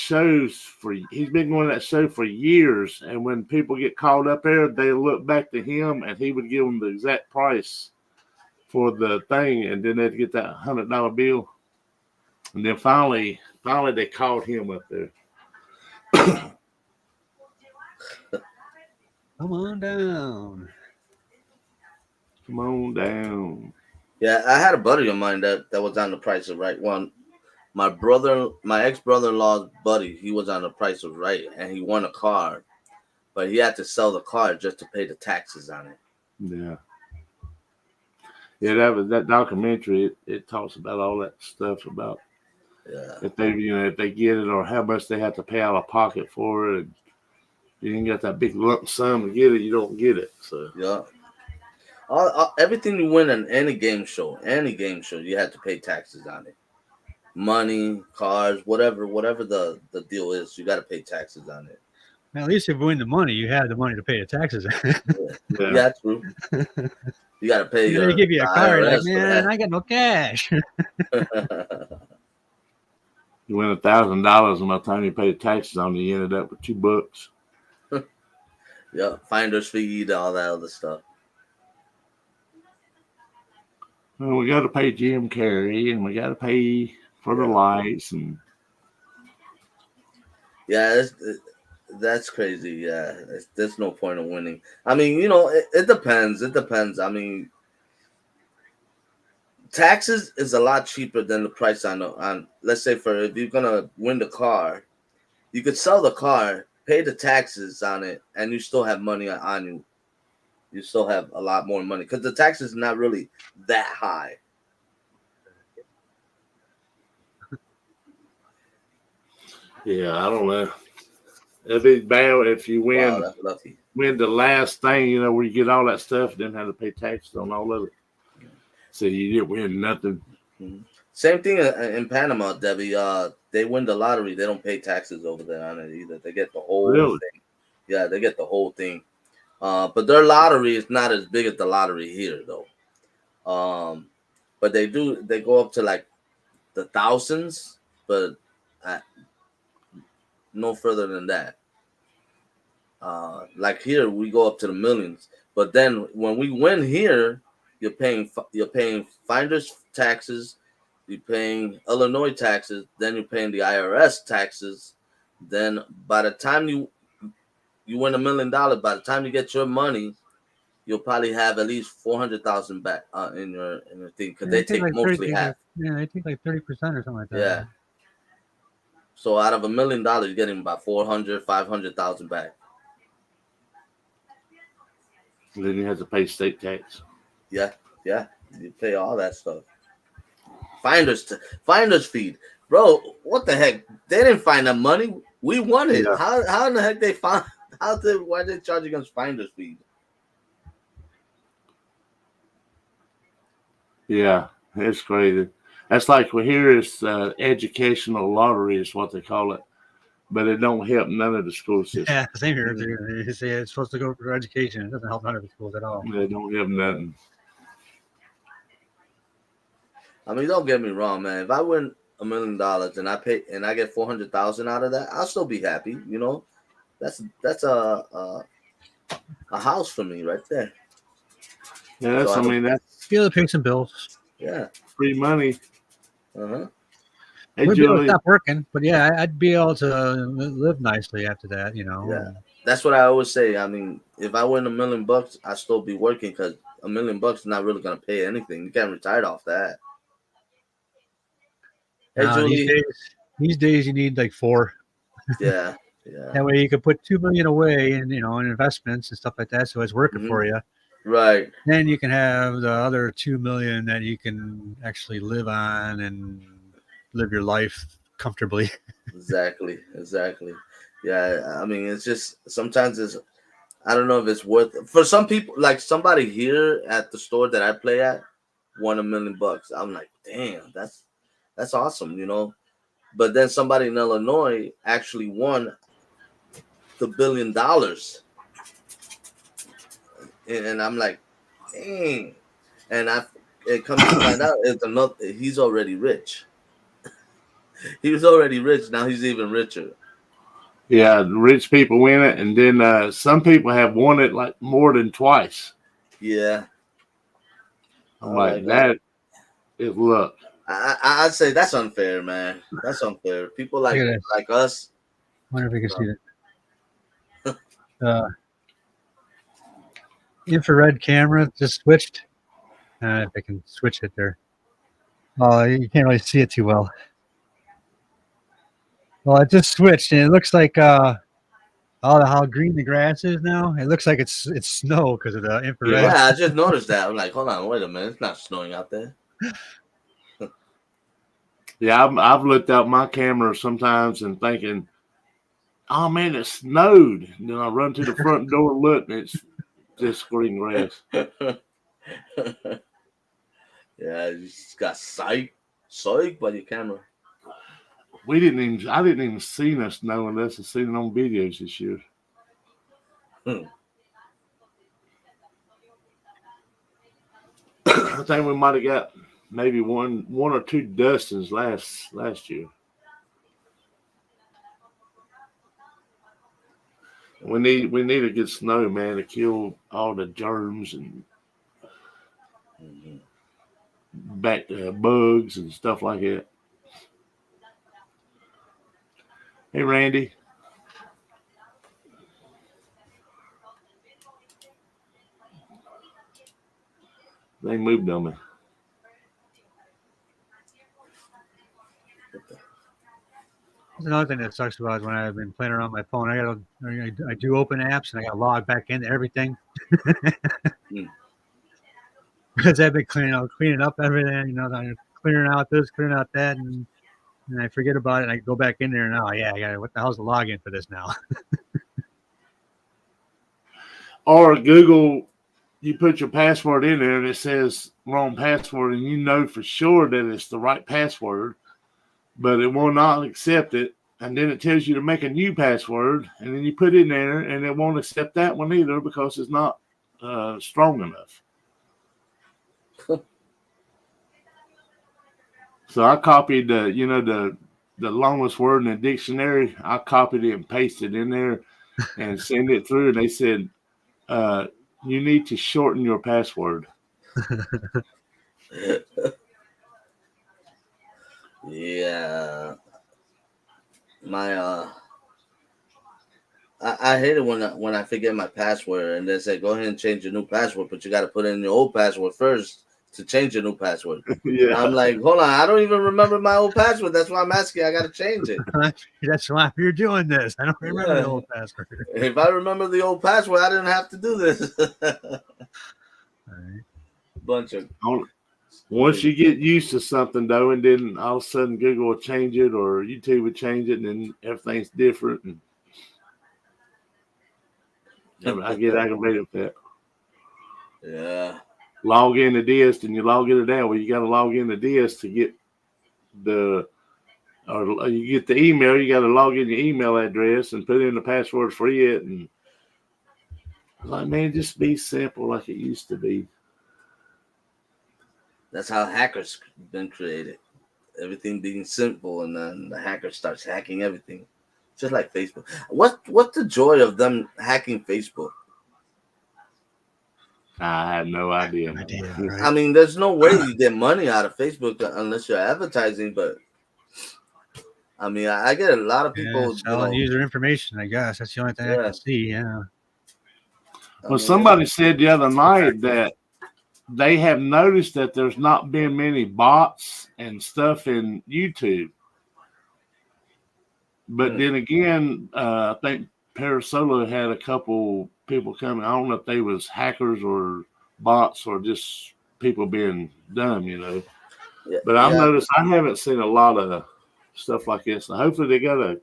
he's been going to that show for years, and when people get called up there, they look back to him, and he would give them the exact price for the thing, and then they'd get that $100 bill, and then finally they called him up there. Come on down. Come on down. Yeah, I had a buddy of mine that was on The Price is Right one. my ex brother-in-law's buddy, he was on The Price is Right, and he won a car, but he had to sell the car just to pay the taxes on it. Yeah. Yeah, that documentary. It talks about all that stuff about Yeah, if they get it or how much they have to pay out of pocket for it. And you ain't got that big lump sum to get it, you don't get it. So yeah. Everything you win in any game show, you have to pay taxes on it. Money, cars, whatever the deal is, you got to pay taxes on it. At least if you win the money, you have the money to pay the taxes. Yeah, true. You got to pay. They give you a car, you're like, man, that. I got no cash. you win $1,000, and by the time you pay the taxes on it, you ended up with $2. Yeah, finder's fee, all that other stuff. Well, we got to pay Jim Carrey, and we got to pay for the lights, and yeah, that's crazy. Yeah, there's no point in winning. I mean, it depends. It depends. I mean, taxes is a lot cheaper than the price on. Let's say if you're gonna win the car, you could sell the car, pay the taxes on it, and you still have money on you. You still have a lot more money because the tax is not really that high. yeah, I don't know. It'd be bad if you Wow, that's lucky. win the last thing, where you get all that stuff, then have to pay taxes on all of it. So you didn't win nothing. Mm-hmm. Same thing in Panama, Debbie. They win the lottery. They don't pay taxes over there on it either. They get the whole thing. Yeah, they get the whole thing. But their lottery is not as big as the lottery here, though. But they go up to like the thousands, but no further than that. Like here, we go up to the millions. But then when we win here, you're paying finder's taxes, you're paying Illinois taxes, then you're paying the IRS taxes. Then by the time you win $1 million, by the time you get your money, you'll probably have at least 400,000 back in your thing because they take like mostly half. Yeah, they take like 30% or something like that. Yeah. So out of $1 million, you're getting about 500,000 back. And then you have to pay state tax. Yeah, you pay all that stuff. Finder's fee, bro. What the heck? They didn't find that money. We won it. Yeah. How in the heck they found? Why they charging us finder's fee? Yeah, it's crazy. That's like here is educational lottery is what they call it, but it don't help none of the school systems. Yeah, same here. They say it's supposed to go for education. It doesn't help none of the schools at all. They don't help nothing. I mean, don't get me wrong, man. If I win $1 million and I get 400,000 out of that, I'll still be happy. That's a house for me right there. Yeah, that's be able to pay some bills. Yeah, free money. Uh-huh. Hey, we'd be able to stop working, but yeah, I'd be able to live nicely after that. Yeah, that's what I always say. I mean, if I win $1 million, I still be working because $1 million is not really gonna pay anything. You can't retire off that. Hey, Julie. These days you need like 4. Yeah. That way you could put $2 million away in investments and stuff like that, so it's working for you. Right. Then you can have the other $2 million that you can actually live on and live your life comfortably. Exactly. Yeah, I mean, it's just sometimes I don't know if it's worth for some people. Like somebody here at the store that I play at won $1 million. I'm like, damn, that's awesome, But then somebody in Illinois actually won the $1 billion, and I'm like, dang. And it comes to find out he's already rich. He was already rich. Now he's even richer. Yeah, rich people win it, and then some people have won it like more than twice. Yeah, I'm like that is luck. I'd say that's unfair, man. That's unfair. People like us. I wonder if we can see that. Infrared camera just switched. If I can switch it there. Oh, you can't really see it too well. Well, it just switched, and it looks like how green the grass is now. It looks like it's snow because of the infrared. Yeah, I just noticed that. I'm like, hold on, wait a minute, it's not snowing out there. Yeah, I've looked out my camera sometimes and thinking, oh man, it snowed. And then I run to the front door and look, and it's just green grass. Yeah, you just got psyched by your camera. I didn't even see the snow unless I seen it on videos this year. I think we might have got maybe one or two dustings last year. We need a good snow, man, to kill all the germs and bugs and stuff like that. Hey, Randy. They moved on me. That's another thing that sucks about when I've been playing around my phone. I do open apps and I got to log back into everything because I've been cleaning up everything. You know, I'm clearing out this, clearing out that, and I forget about it. And I go back in there and I got what the hell's the login for this now? Or Google, you put your password in there and it says wrong password, and you know for sure that it's the right password, but it will not accept it. And then it tells you to make a new password, and then you put it in there, and it won't accept that one either because it's not strong enough. So I copied the longest word in the dictionary. I copied it and pasted it in there and sent it through, and they said, you need to shorten your password. Yeah. My I hate it when I forget my password and they say go ahead and change your new password, but you got to put in your old password first to change your new password. Yeah. I'm like, hold on, I don't even remember my old password. That's why I'm asking. I got to change it. That's why you're doing this. I don't remember the old password. If I remember the old password, I didn't have to do this. All right. Bunch of. Once you get used to something, though, and then all of a sudden Google will change it or YouTube will change it, and then everything's different. And I get aggravated with that. Yeah. Log in to this, and you log in down. Well, you got to log in to this to get or you get the email. You got to log in your email address and put in the password for it. And like, man, just be simple like it used to be. That's how hackers been created. Everything being simple, and then the hacker starts hacking everything, just like Facebook. What's the joy of them hacking Facebook? I had no idea. Right? I mean, there's no way you get money out of Facebook unless you're advertising. But I mean, I get a lot of people selling user information. I guess that's the only thing I can see. Yeah. Well, somebody said the other night that they have noticed that there's not been many bots and stuff in YouTube. But then again, I think Parasolo had a couple people coming. I don't know if they was hackers or bots or just people being dumb, Yeah, but I've noticed I haven't seen a lot of stuff like this. So hopefully they got a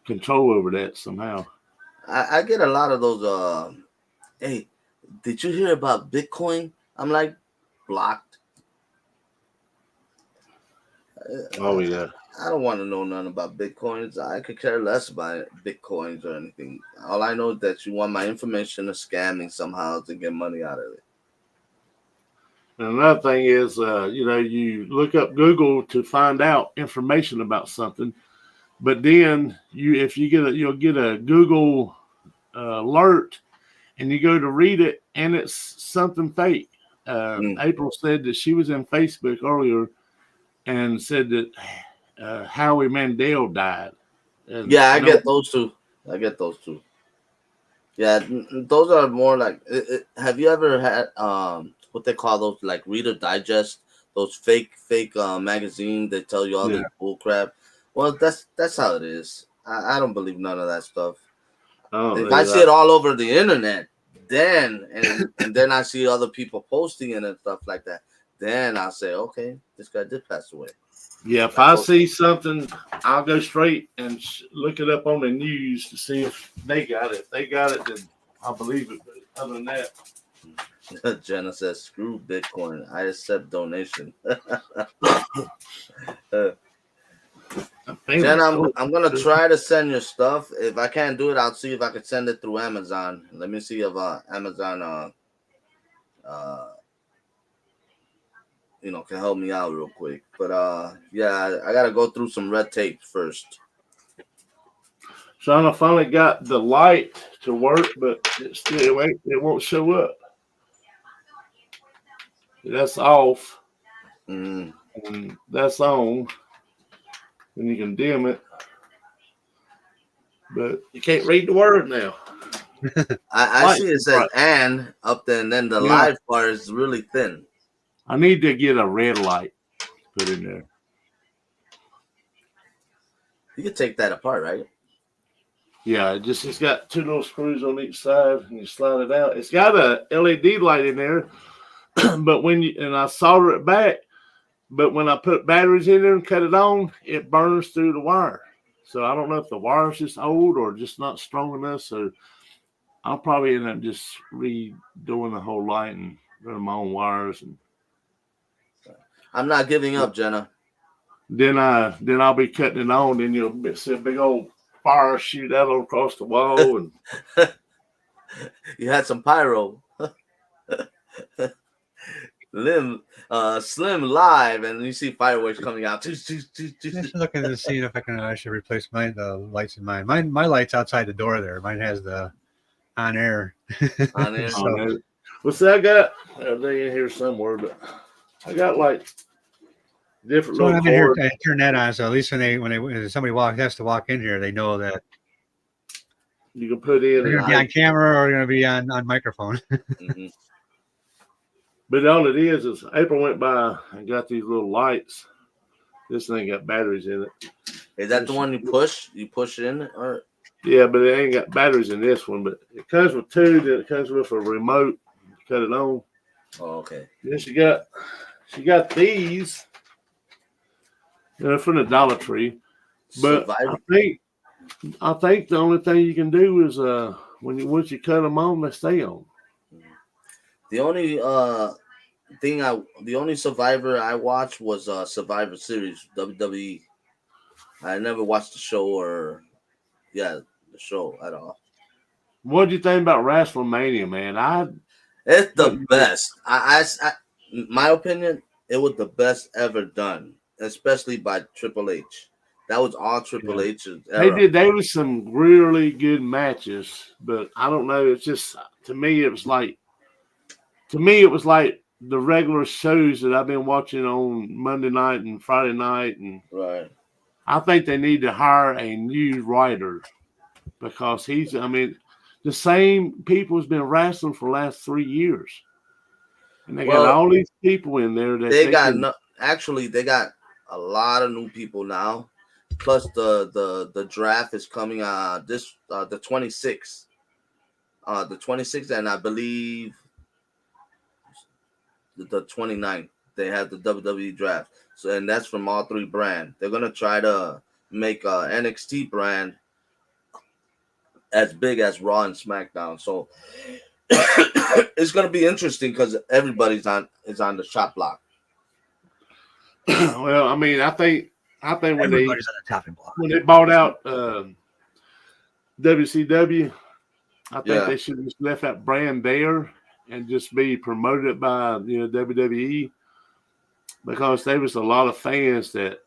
control over that somehow. I get a lot of those. Hey, did you hear about Bitcoin? I'm like, blocked. Oh yeah. I don't want to know nothing about Bitcoins. I could care less about Bitcoins or anything. All I know is that you want my information to scam me somehow to get money out of it. And another thing is, you look up Google to find out information about something, but then you'll get a Google alert, and you go to read it, and it's something fake. April said that she was in Facebook earlier and said that Howie Mandel died. And I get those too. Yeah, those are more like. Have you ever had what they call those, like Reader Digest, those fake magazines that tell you all this bull crap? Well, that's how it is. I don't believe none of that stuff. Oh, If I see it all over the internet, then and then I see other people posting it and stuff like that, then I'll say, okay, this guy did pass away. yeah. If I see something, I'll go straight and look it up on the news to see if they got it. If they got it, then I believe it. But other than that, Jenna says, "Screw Bitcoin. I accept donation." Jenna, I'm gonna try to send your stuff. If I can't do it, I'll see if I can send it through Amazon. Let me see if Amazon can help me out real quick. But yeah, I gotta go through some red tape first. So I finally got the light to work, but it won't show up. That's off. Mm. And that's on. And you can dim it. But you can't read the word now. I see it says "and" up there, and then the live bar is really thin. I need to get a red light put in there. You can take that apart, right? Yeah, it's got two little screws on each side, and you slide it out. It's got a LED light in there, but I solder it back, but when I put batteries in there and cut it on, it burns through the wire. So I don't know if the wire's just old or just not strong enough. So I'll probably end up just redoing the whole light and running my own wires. And I'm not giving up, Jenna. Then I'll be cutting it on. Then you'll see a big old fire shoot out across the wall. And you had some pyro. Slim live, and you see fireworks coming out. Just looking to see if I should replace the lights in mine. My light's outside the door there. Mine has the on air. On air. So, what's that? I got? They in here somewhere, but I got like different. So little I'm in here. cords. I turn that on, so at least when somebody has to walk in here, they know that You can put in. they're going to be on camera or going to be on microphone. Mm-hmm. But all it is April went by and got these little lights. This thing got batteries in it. Is that the one you push? You push in, or? Yeah, but it ain't got batteries in this one. But it comes with two. Then it comes with a remote. Cut it on. Oh, okay. Then she got these. They're from the Dollar Tree. But I think the only thing you can do is once you cut them on, they stay on. The only the only Survivor I watched was Survivor Series WWE. I never watched the show the show at all. What do you think about WrestleMania, man? It's the best. I my opinion, it was the best ever done, especially by Triple H. That was all Triple H's era. There was some really good matches, but I don't know. It's just to me, it was like the regular shows that I've been watching on Monday night and Friday night, and right. I think they need to hire a new writer because the same people has been wrestling for the last 3 years, and they got all these people in there that they got a lot of new people now. Plus the draft is coming the 26th. The 26th, and I believe the 29th, they have the WWE draft. So, and that's from all three brands. They're gonna try to make a NXT brand as big as Raw and SmackDown. So it's gonna be interesting because everybody's is on the shop block. Well, I think when Everybody's on the chopping block. When they bought out WCW, I think they should have just left that brand there and just be promoted by WWE, because there was a lot of fans that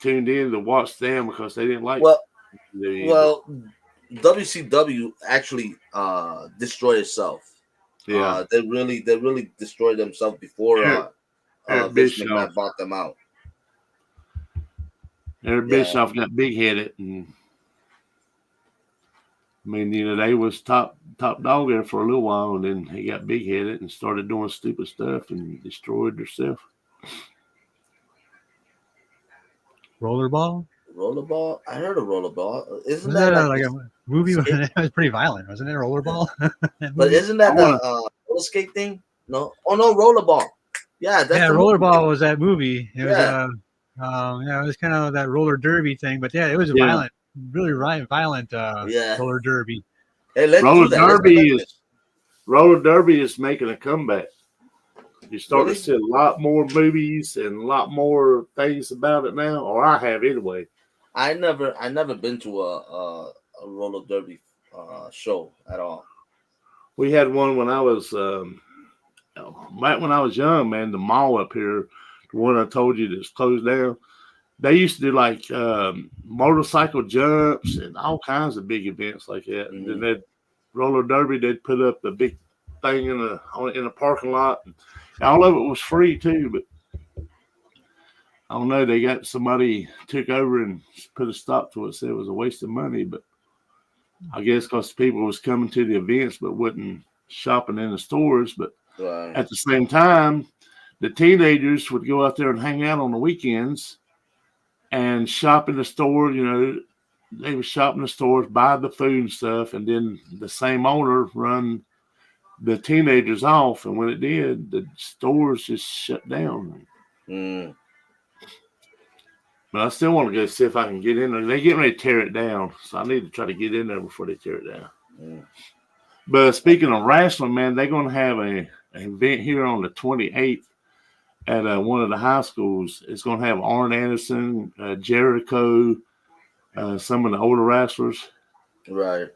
tuned in to watch them because they didn't like. Well, WCW actually destroyed itself. Yeah, they really destroyed themselves before Vince McMahon bought them out. Eric Bischoff got big headed, and they was top dog there for a little while, and then he got big headed and started doing stupid stuff and destroyed herself. Rollerball? Rollerball. I heard of rollerball. Isn't Wasn't that that like? like a movie? skate- It was pretty violent, wasn't it? Rollerball. That But movie? isn't that I the wanna- roller skate thing? No. Oh no, rollerball. Yeah, that's Yeah, the movie. Rollerball was that movie. It was Yeah. yeah, it was kind of that roller derby thing, but yeah, it was a Yeah. violent, really violent Yeah. roller derby. Hey, let's Roller do that. Let's derby collect is roller derby is making a comeback. You start Really? to see a lot more movies and a lot more things about it now, or I have anyway. I never been to a roller derby show at all. We had one when I was right when I was young, man. The mall up here, the one I told you that's closed down. They used to do like motorcycle jumps and all kinds of big events like that. And then they'd roller derby. They'd put up the big thing in the parking lot. And all of it was free too, but I don't know. They got somebody took over and put a stop to it. Said it was a waste of money, but I guess because people was coming to the events but wasn't shopping in the stores. But Right. at the same time, the teenagers would go out there and hang out on the weekends and shop in the store. You know, they would shop in the stores, buy the food and stuff, and then the same owner run the teenagers off. And when it did, the stores just shut down. Mm. But I still want to go see if I can get in there. They get ready to tear it down, so I need to try to get in there before they tear it down. Mm. But speaking of wrestling, man, they're going to have an event here on the 28th at one of the high schools. It's going to have Arn Anderson, Jericho, some of the older wrestlers. Right.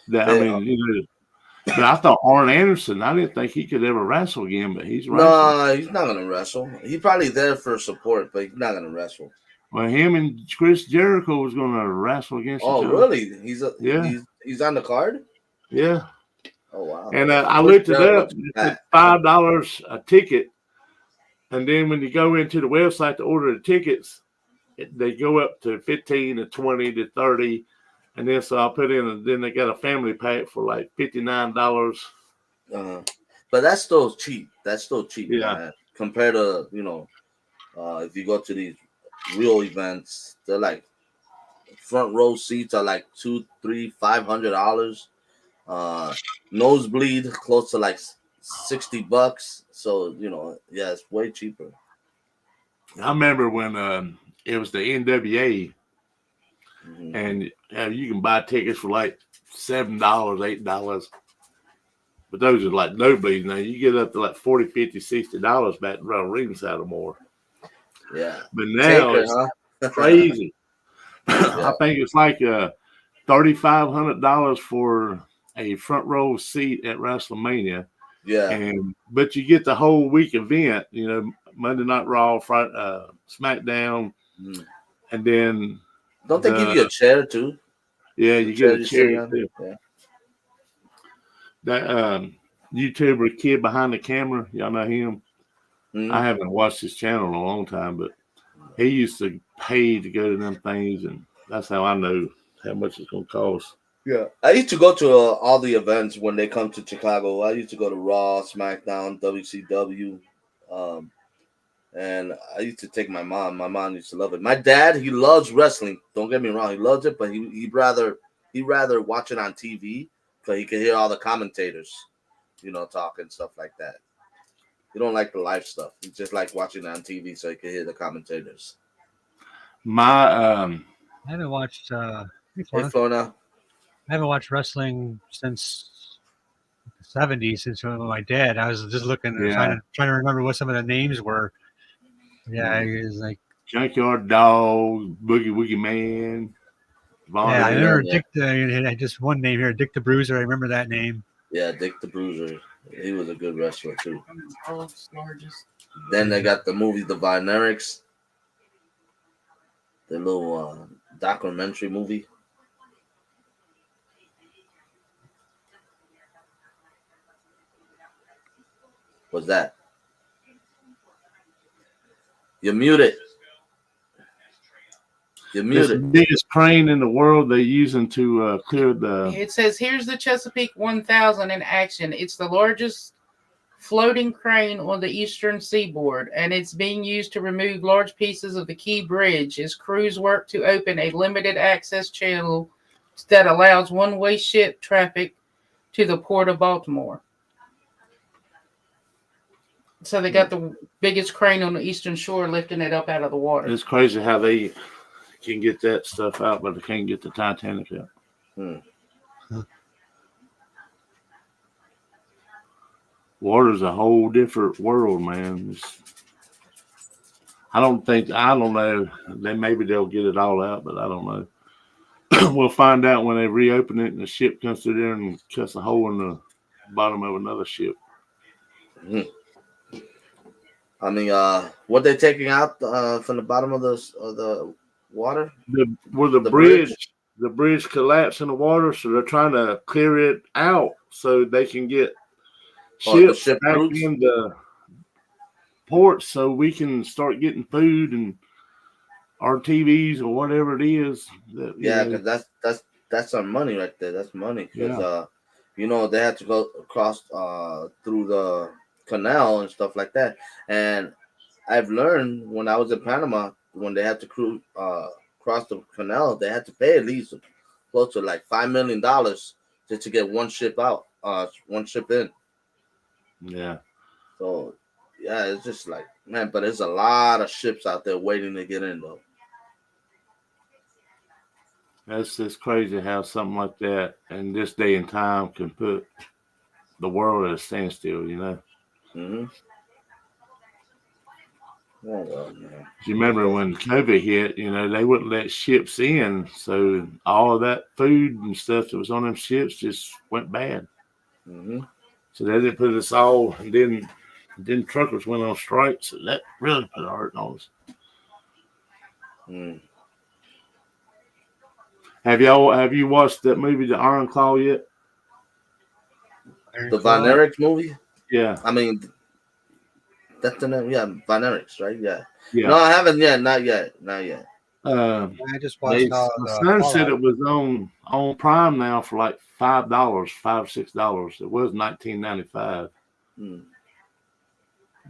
That I mean, you know, but I thought Arn Anderson, I didn't think he could ever wrestle again, but he's wrestling. No, he's not gonna wrestle. He's probably there for support, but he's not gonna wrestle. Well, him and Chris Jericho was going to wrestle against Oh, each other. really? Yeah. He's on the card. Yeah. Oh wow. And I looked it up. That. It's $5 a ticket, and then when you go into the website to order the tickets, they go up to 15 to 20 to 30, and then so I'll put in. And then they got a family pack for like $59. But that's still cheap. That's still cheap, Yeah. man. Compared to if you go to these real events, they're like front row seats are like $200, $300, $500. Nosebleed close to like $60. So yeah, it's way cheaper. I remember when it was the NWA, Mhm. and you can buy tickets for like $7, $8. But those are like nosebleeds now. You get up to like $40, $50, $60 back around ringside or more. Yeah. But now Taker, it's huh? crazy. Yeah. I think it's like $3,500 for a front row seat at WrestleMania. Yeah. But you get the whole week event, Monday Night Raw, Friday, SmackDown, Mhm. and then Don't they give you a chair too? yeah, you Chair get a you sit chair on? too. Yeah. That YouTuber kid behind the camera, y'all know him. Mhm. I haven't watched his channel in a long time, but he used to pay to go to them things, and that's how I know how much it's gonna cost. Yeah, I used to go to all the events when they come to Chicago. I used to go to Raw, SmackDown, WCW, and I used to take my mom. My mom used to love it. My dad, he loves wrestling. Don't get me wrong, he loves it, but he'd rather watch it on TV because he could hear all the commentators, talk and stuff like that. He don't like the live stuff. He just like watching it on TV so he can hear the commentators. My I haven't watched. Hey, Flona. I haven't watched wrestling since the '70s, since my dad. I was just looking, trying to remember what some of the names were. Yeah, he was like Junkyard Dog, Boogie Woogie Man. Von I Erich. remember Dick. Just one name here, Dick the Bruiser. I remember that name. Yeah, Dick the Bruiser. He was a good wrestler too. World's largest. Then they got the movie The Vinerics, the little documentary movie. What's that? You're muted. You're It's the muted. biggest crane in the world they're using to clear the. It says here's the Chesapeake 1000 in action. It's the largest floating crane on the eastern seaboard, and it's being used to remove large pieces of the Key Bridge as crews work to open a limited access channel that allows one-way ship traffic to the port of Baltimore. So they got the biggest crane on the eastern shore lifting it up out of the water. It's crazy how they can get that stuff out, but they can't get the Titanic out. Water's a whole different world, man. I don't know. Maybe they'll get it all out, but I don't know. We'll find out when they reopen it and the ship comes through there and cuts a hole in the bottom of another ship. I mean, what they're taking out from the bottom of the water? Where the bridge collapsed in the water, so they're trying to clear it out so they can get ships back in the ports so we can start getting food and our TVs or whatever it is. Because that's our money right there. That's money because they had to go across through the canal and stuff like that. And I've learned when I was in Panama, when they had to cross the canal, they had to pay at least close to like $5 million just to get one ship out, one ship in. Yeah. So yeah, it's just like, man, but there's a lot of ships out there waiting to get in though. That's just crazy how something like that in this day and time can put the world at a standstill, Mm-hmm. Oh, well, man. You remember when COVID hit, they wouldn't let ships in. So all of that food and stuff that was on them ships just went bad. Mm-hmm. So they didn't put us all, and then truckers went on strike. So that really put a hurt on us. Mm. Have you watched that movie, The Iron Claw, yet? The Von Erich movie? Yeah. I mean, that's the name. Yeah, Von Erich, right? Yeah. Yeah. No, I haven't yet. Not yet. I just watched my son said it was on Prime now for like $5, $6. It was $19.95. Mm.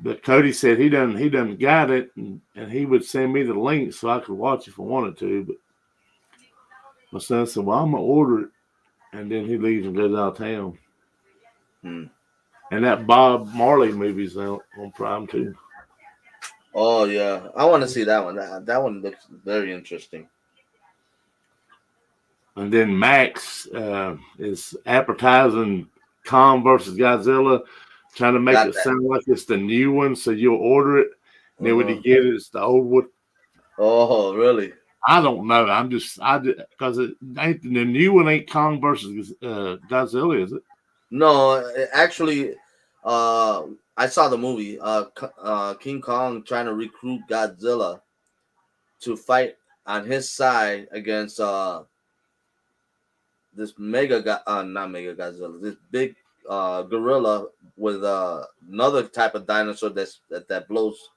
But Cody said he done got it, and he would send me the link so I could watch if I wanted to. But my son said, "Well, I'm gonna order it," and then he leaves and goes out of town. Mm. And that Bob Marley movie's out on Prime too. Oh yeah, I want to see that one. That one looks very interesting. And then Max is advertising Kong versus Godzilla, trying to make it sound like it's the new one, so you'll order it. And then when you get it, it's the old one. Oh, really? I don't know. Because it ain't the new one ain't Kong versus Godzilla, is it? No, actually, I saw the movie. King Kong trying to recruit Godzilla to fight on his side against this not mega Godzilla, this big gorilla with another type of dinosaur that blows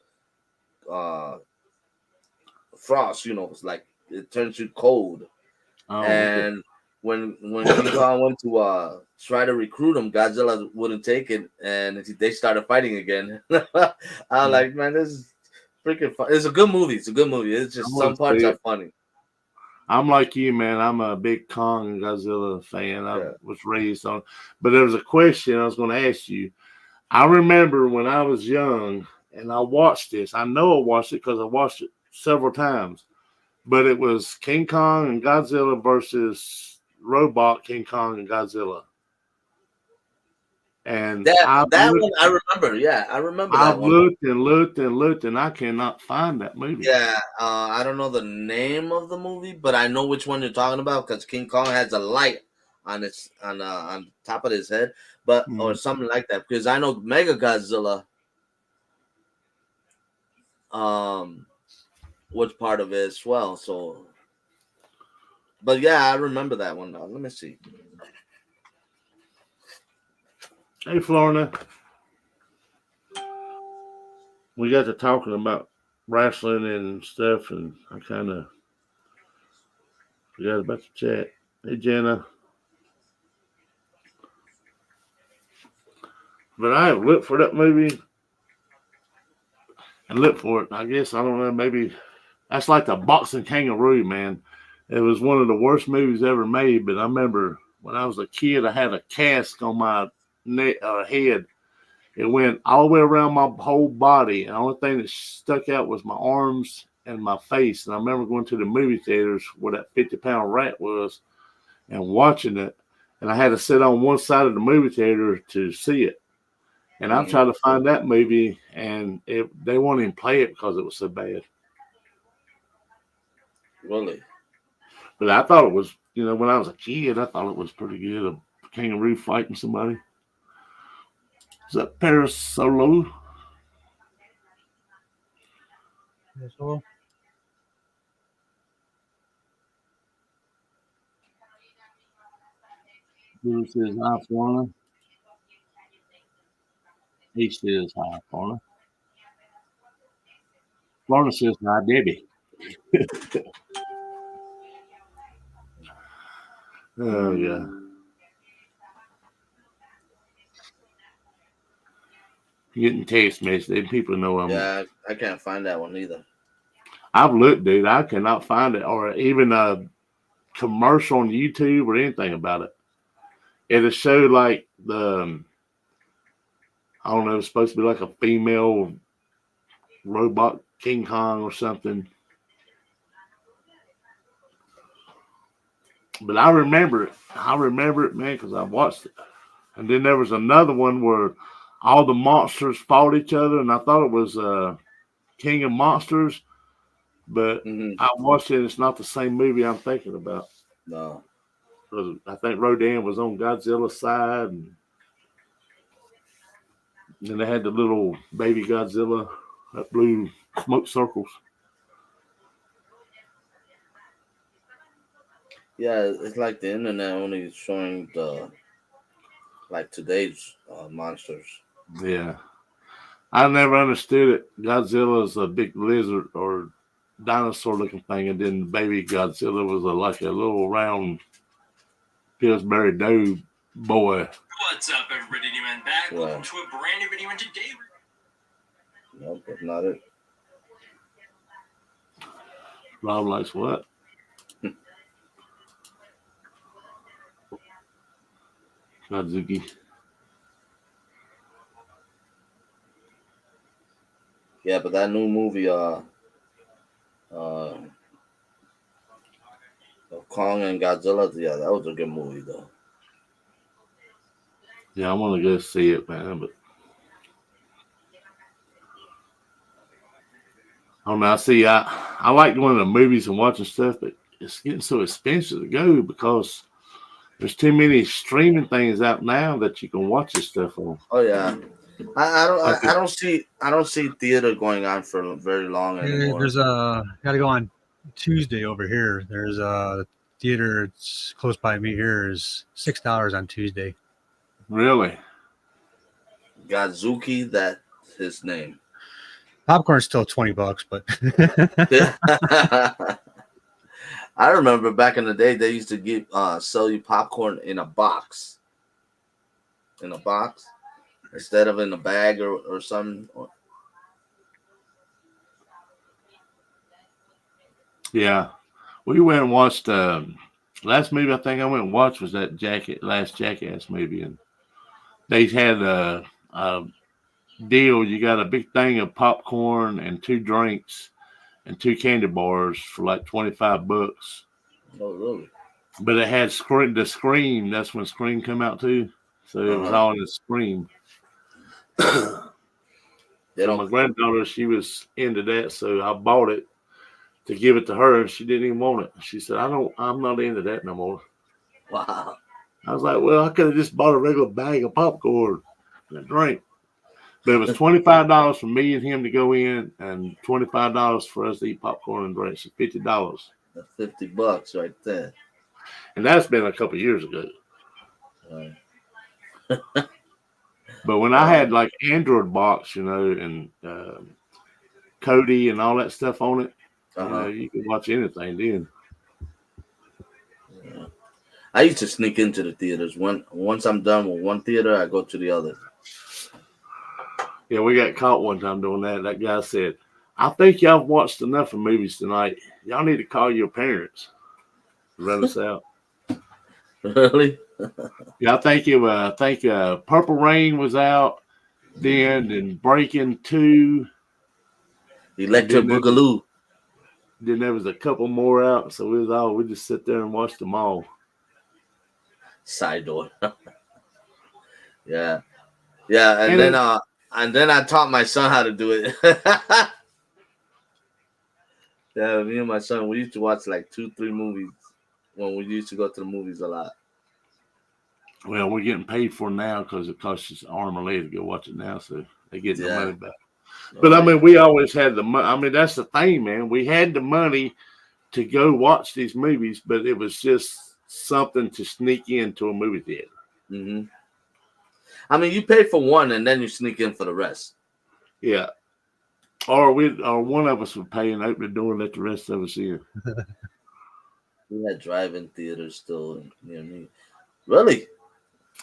frost. It's like it turns you cold. And okay. when King Kong went to try to recruit him, Godzilla wouldn't take it, and they started fighting again. I was like, man, this is freaking fun. It's a good movie. It's just some parts are funny. I'm like you, man. I'm a big Kong and Godzilla fan. I was raised on, but there was a question I was going to ask you. I remember when I was young and I watched this. I know I watched it because I watched it several times. But it was King Kong and Godzilla versus Robot King Kong and Godzilla. And that one I remember. Yeah, I remember that one. I've looked, and I cannot find that movie. Yeah, I don't know the name of the movie, but I know which one you're talking about because King Kong has a light on top of his head, or something like that. Because I know Mega Godzilla was part of it as well. So, but yeah, I remember that one. Let me see. Hey, Florida. We got to talking about wrestling and stuff, and I kind of forgot about the chat. Hey, Jenna. but I have looked for that movie and looked for it. I guess I don't know. Maybe that's like the Boxing Kangaroo, man. It was one of the worst movies ever made. But I remember when I was a kid, I had a cast on my head. It went all the way around my whole body, and the only thing that stuck out was my arms and my face. And I remember going to the movie theaters where that 50-pound rat was and watching it. And I had to sit on one side of the movie theater to see it. And I tried to find that movie, and they won't even play it because it was so bad. Really? But I thought it was, when I was a kid, I thought it was pretty good. A kangaroo fighting somebody. Is that Paris Solo? So, Blue says hi, Florida. He says hi, Florida. Florida says hi, Debbie. Oh, yeah. Getting text messages. People know I'm. Yeah, I can't find that one either. I've looked, dude. I cannot find it, or even a commercial on YouTube or anything about it. It'll show like I don't know, it's supposed to be like a female robot King Kong or something. But I remember it. Man, because I watched it. And then there was another one where all the monsters fought each other, and I thought it was King of Monsters, but I watched it, and it's not the same movie I'm thinking about. No. I think Rodan was on Godzilla's side, and then they had the little baby Godzilla that blew smoke circles. Yeah, it's like the internet only showing today's monsters. Yeah. I never understood it. Godzilla is a big lizard or dinosaur looking thing, and then baby Godzilla was like a little round Pillsbury Dough boy. What's up, everybody? New Man back. Welcome to a brand new video, and today Nope, that's not it. Rob likes what? Godzuki. Yeah, but that new movie, of Kong and Godzilla, yeah, that was a good movie though. Yeah, I want to go see it, man, but I don't know. I like going to the movies and watching stuff, but it's getting so expensive to go because there's too many streaming things out now that you can watch this stuff on. Oh yeah, I don't see theater going on for very long anymore. There's gotta go on Tuesday over here. There's a theater it's close by me here is $6 on Tuesday. Really? Godzuki, that's his name. Popcorn's still $20, but I remember back in the day they used to sell you popcorn in a box. Instead of in a bag or something. Yeah. We went and watched last movie I think I went and watched was that Last Jackass movie, and they had a deal. You got a big thing of popcorn and 2 drinks and 2 candy bars for like $25. Oh, really? But it had the Scream. That's when Scream come out too. So it was all in the Scream. So my granddaughter, she was into that, so I bought it to give it to her, and she didn't even want it. She said, I'm not into that no more. Wow. I was like, well, I could have just bought a regular bag of popcorn and a drink. But it was $25 for me and him to go in, and $25 for us to eat popcorn and drinks. $50. That's $50 right there. And that's been a couple years ago. Right. But when I had like Android box, and Kodi and all that stuff on it, you could watch anything then. Yeah. I used to sneak into the theaters. Once I'm done with one theater, I go to the other. Yeah, we got caught one time doing that. That guy said, "I think y'all watched enough of movies tonight. Y'all need to call your parents to run us out." Really? Yeah, I think Purple Rain was out then, and Breaking 2. Electric Boogaloo. Then there was a couple more out, so we just sit there and watch them all. Side door. Yeah. Yeah, and then I taught my son how to do it. Yeah, me and my son, we used to watch like 2-3 movies when we used to go to the movies a lot. Well, we're getting paid for now because it costs us an arm and leg to go watch it now, so they get the money back. But I mean, we always had the money. I mean, that's the thing, man. We had the money to go watch these movies, but it was just something to sneak into a movie theater. Mm-hmm. I mean, you pay for one and then you sneak in for the rest. Yeah. Or one of us would pay and open the door and let the rest of us in. We had drive-in theaters still near me. Really?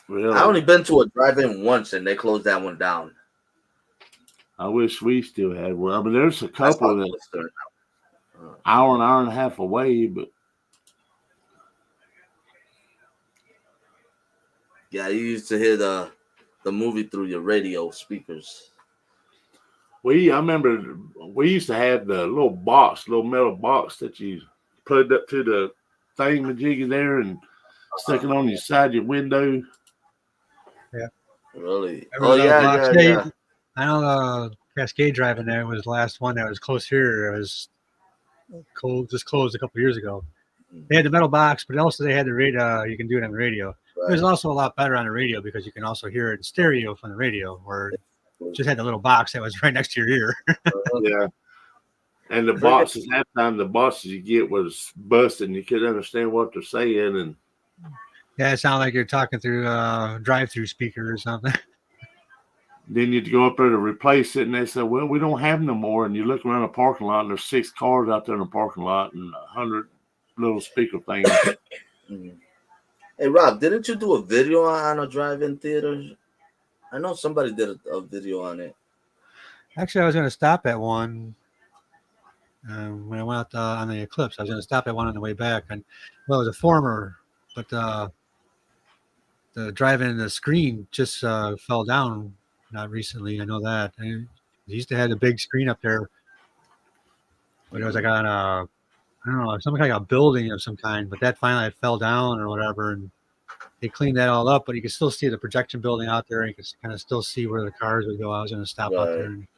Really? I only been to a drive-in once and they closed that one down. I wish we still had one. I mean, there's a couple that's hour and a half away, but yeah, you used to hear the movie through your radio speakers. I remember we used to have the little metal box that you put up to the thingamajiggy there and stick it on your side of your window. Yeah. Really? Yeah. I know Cascade Drive in there was the last one that was close here. It was just closed a couple of years ago. They had the metal box, but also they had the radio. You can do it on the radio. Right. It was also a lot better on the radio because you can also hear it in stereo from the radio, where it just had the little box that was right next to your ear. Yeah. And the boxes, half the time the boxes you get was busted and you couldn't understand what they're saying. And yeah, it sounded like you're talking through a drive-through speaker or something. Then you'd go up there to replace it, and they said, "Well, we don't have no more." And you look around the parking lot, and there's 6 cars out there in the parking lot, and 100 little speaker things. Hey, Rob, didn't you do a video on a drive-in theater? I know somebody did a video on it. Actually, I was going to stop at one when I went out on the Eclipse. I was going to stop at one on the way back, and well, it was a former, but the drive-in, the screen just fell down. Not recently, I know that. They used to have a big screen up there, but it was like on I don't know, some kind of a building of some kind. But that finally fell down or whatever, and they cleaned that all up. But you could still see the projection building out there, and you could kind of still see where the cars would go. I was going to stop out there and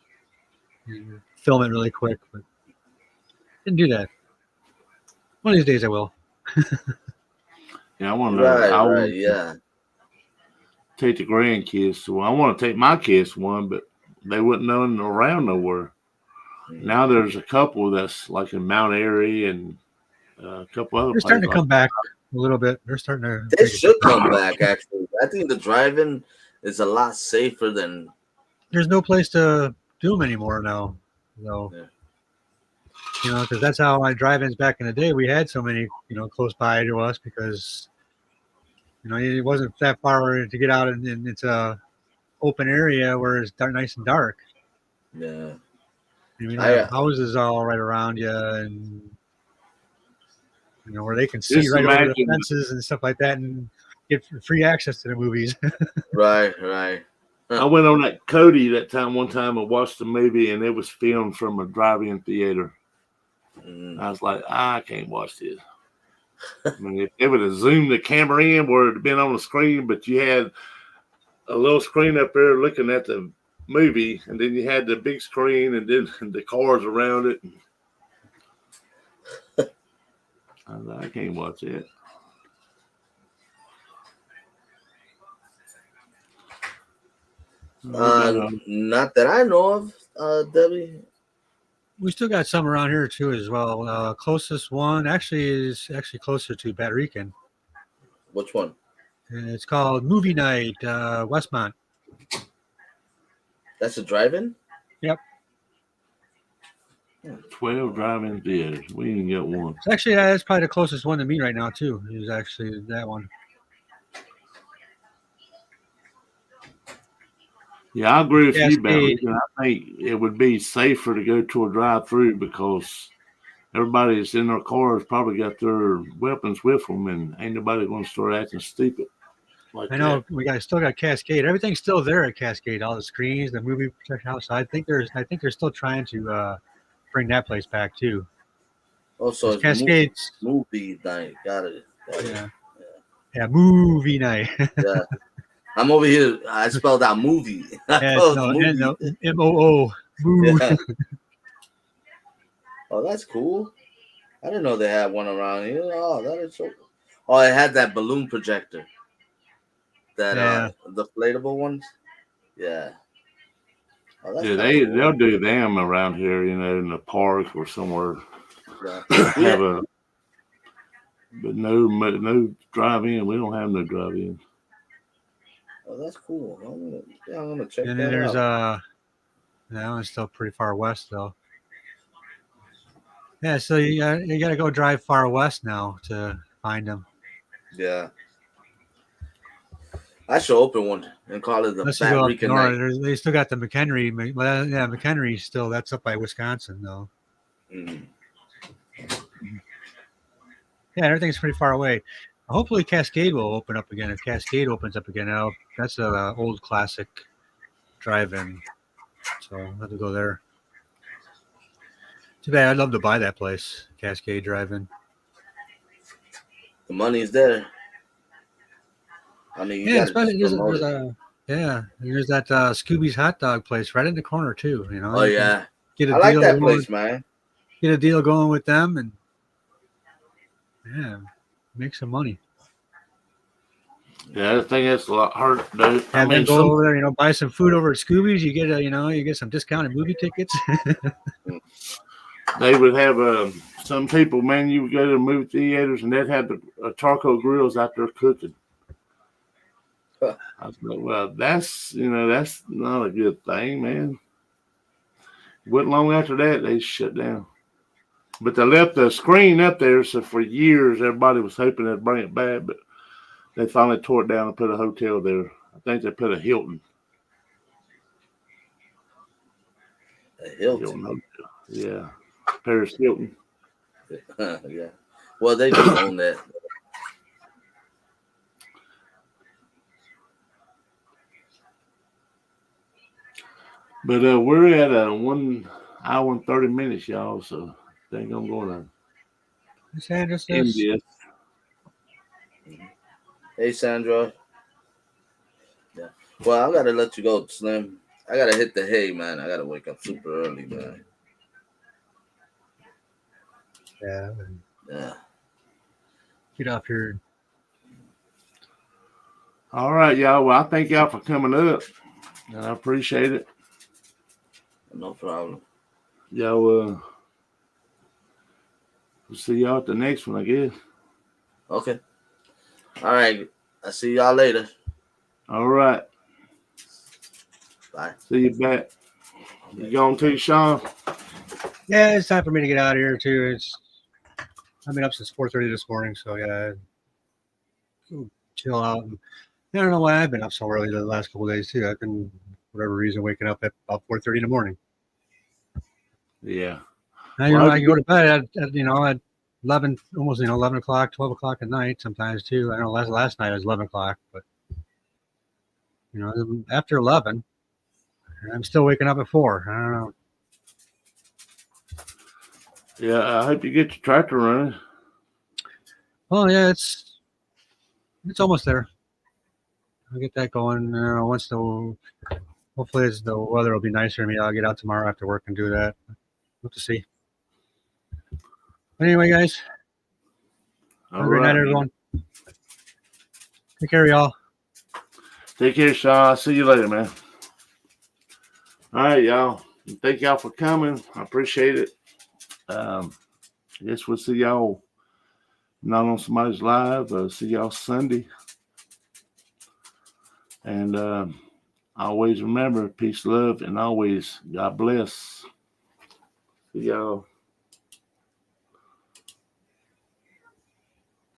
film it really quick, but didn't do that. One of these days I will. Yeah, I want to. Yeah. Take the grandkids to one. I want to take my kids to one, but they wouldn't know around nowhere. Now there's a couple that's like in Mount Airy and a couple other. They're starting to come back a little bit. They're starting to. They should come back. Actually, I think the drive-in is a lot safer than. There's no place to do them anymore now. So, you know, because that's how my drive-ins back in the day. We had so many, close by to us because. It wasn't that far to get out and it's a open area where it's nice and dark. Yeah. Houses all right around you and, where they can see right over the fences and stuff like that and get free access to the movies. Right. I went on that Cody one time and watched the movie and it was filmed from a drive-in theater. I was like, I can't watch this. I mean, if they would have zoomed the camera in where it had been on the screen, but you had a little screen up there looking at the movie, and then you had the big screen, and then the cars around it. I was like, I can't watch it. Not that I know of, Debbie. We still got some around here too as well. Closest one is closer to Baterican. Which one? And it's called Movie Night, Westmont. That's a drive-in? Yep. 12 drive-in theaters. We didn't get one. It's actually, that's probably the closest one to me right now too. Is actually that one. Yeah, I agree with you, Cascade. Bentley. I think it would be safer to go to a drive-through because everybody that's in their cars probably got their weapons with them, and ain't nobody going to start acting stupid like I that. know still got Cascade. Everything's still there at Cascade. All the screens, the movie projection house. I think they're still trying to bring that place back too. Also, it's Cascades. movie night. Got it. Yeah, movie night. Yeah. I'm over here. I spelled out movie. Yeah, no, MOO. Yeah. Oh, that's cool. I didn't know they had one around here. Oh, that is so. Oh, it had that balloon projector. That the inflatable ones. Yeah. Oh, that's Yeah, cool. they'll do them around here, in the park or somewhere. Yeah. But no drive-in. We don't have no drive-in. Oh, that's cool. I'm gonna check And that then there's out. that one's still pretty far west though. Yeah, so you got to go drive far west now to find them. Yeah. I should open one and call it the Unless you go Fat up Rican north, Night. they still got the McHenry. Well, yeah, McHenry still. That's up by Wisconsin though. Mhm. Yeah, everything's pretty far away. Hopefully, Cascade will open up again. If Cascade opens up again, now that's an old classic drive-in. So I'll have to go there. Too bad. I'd love to buy that place, Cascade Drive-In. The money's there. I mean, you Yeah, got to promote it. There's that Scooby's hot dog place right in the corner too. Oh yeah, get a I like deal that going, place, man. get a deal going with them, and make some money. Yeah, I think that's a lot harder to do. Have them go over there, buy some food over at Scooby's. You get you get some discounted movie tickets. They would have some people, man. You would go to the movie theaters and they'd have the charcoal grills out there cooking. I was like, well, that's not a good thing, man. Wasn't long after that they shut down. But they left the screen up there, so for years everybody was hoping they'd bring it back, but they finally tore it down and put a hotel there. I think they put a Hilton. A Hilton. Hotel. Yeah. Paris Hilton. Yeah. Well, they just own that. But we're at 1 hour and 30 minutes, y'all. So I think I'm going to Sandra end says, this. Hey, Sandra. Yeah. Well, I gotta let you go, Slim. I gotta hit the hay, man. I gotta wake up super early, man. Yeah. Get off here. All right, y'all. Well, I thank y'all for coming up, and I appreciate it. No problem. Y'all, we'll see y'all at the next one, I guess. Okay. All right. I'll see y'all later. All right. Bye. See you back. You going too, Sean? Yeah, it's time for me to get out of here too. I've been up since 4:30 this morning, so yeah, go chill out. And I don't know why I've been up so early the last couple of days too. I've been, for whatever reason, waking up at about 4:30 in the morning. Yeah. Now, I can go to bed at 11, almost 11 o'clock, 12 o'clock at night sometimes too. I know last night it was 11 o'clock, but after 11, I'm still waking up at 4. I don't know. Yeah, I hope you get your tractor running. Well, yeah, it's almost there. I'll get that going. Hopefully the weather will be nicer. Maybe I'll get out tomorrow after work and do that. We'll have to see. But anyway, guys, have a great night, everyone. Take care, y'all. Take care, Sean. I'll see you later, man. All right, y'all. Thank y'all for coming. I appreciate it. I guess we'll see y'all not on somebody's live. See y'all Sunday. And always remember, peace, love, and always God bless. See y'all.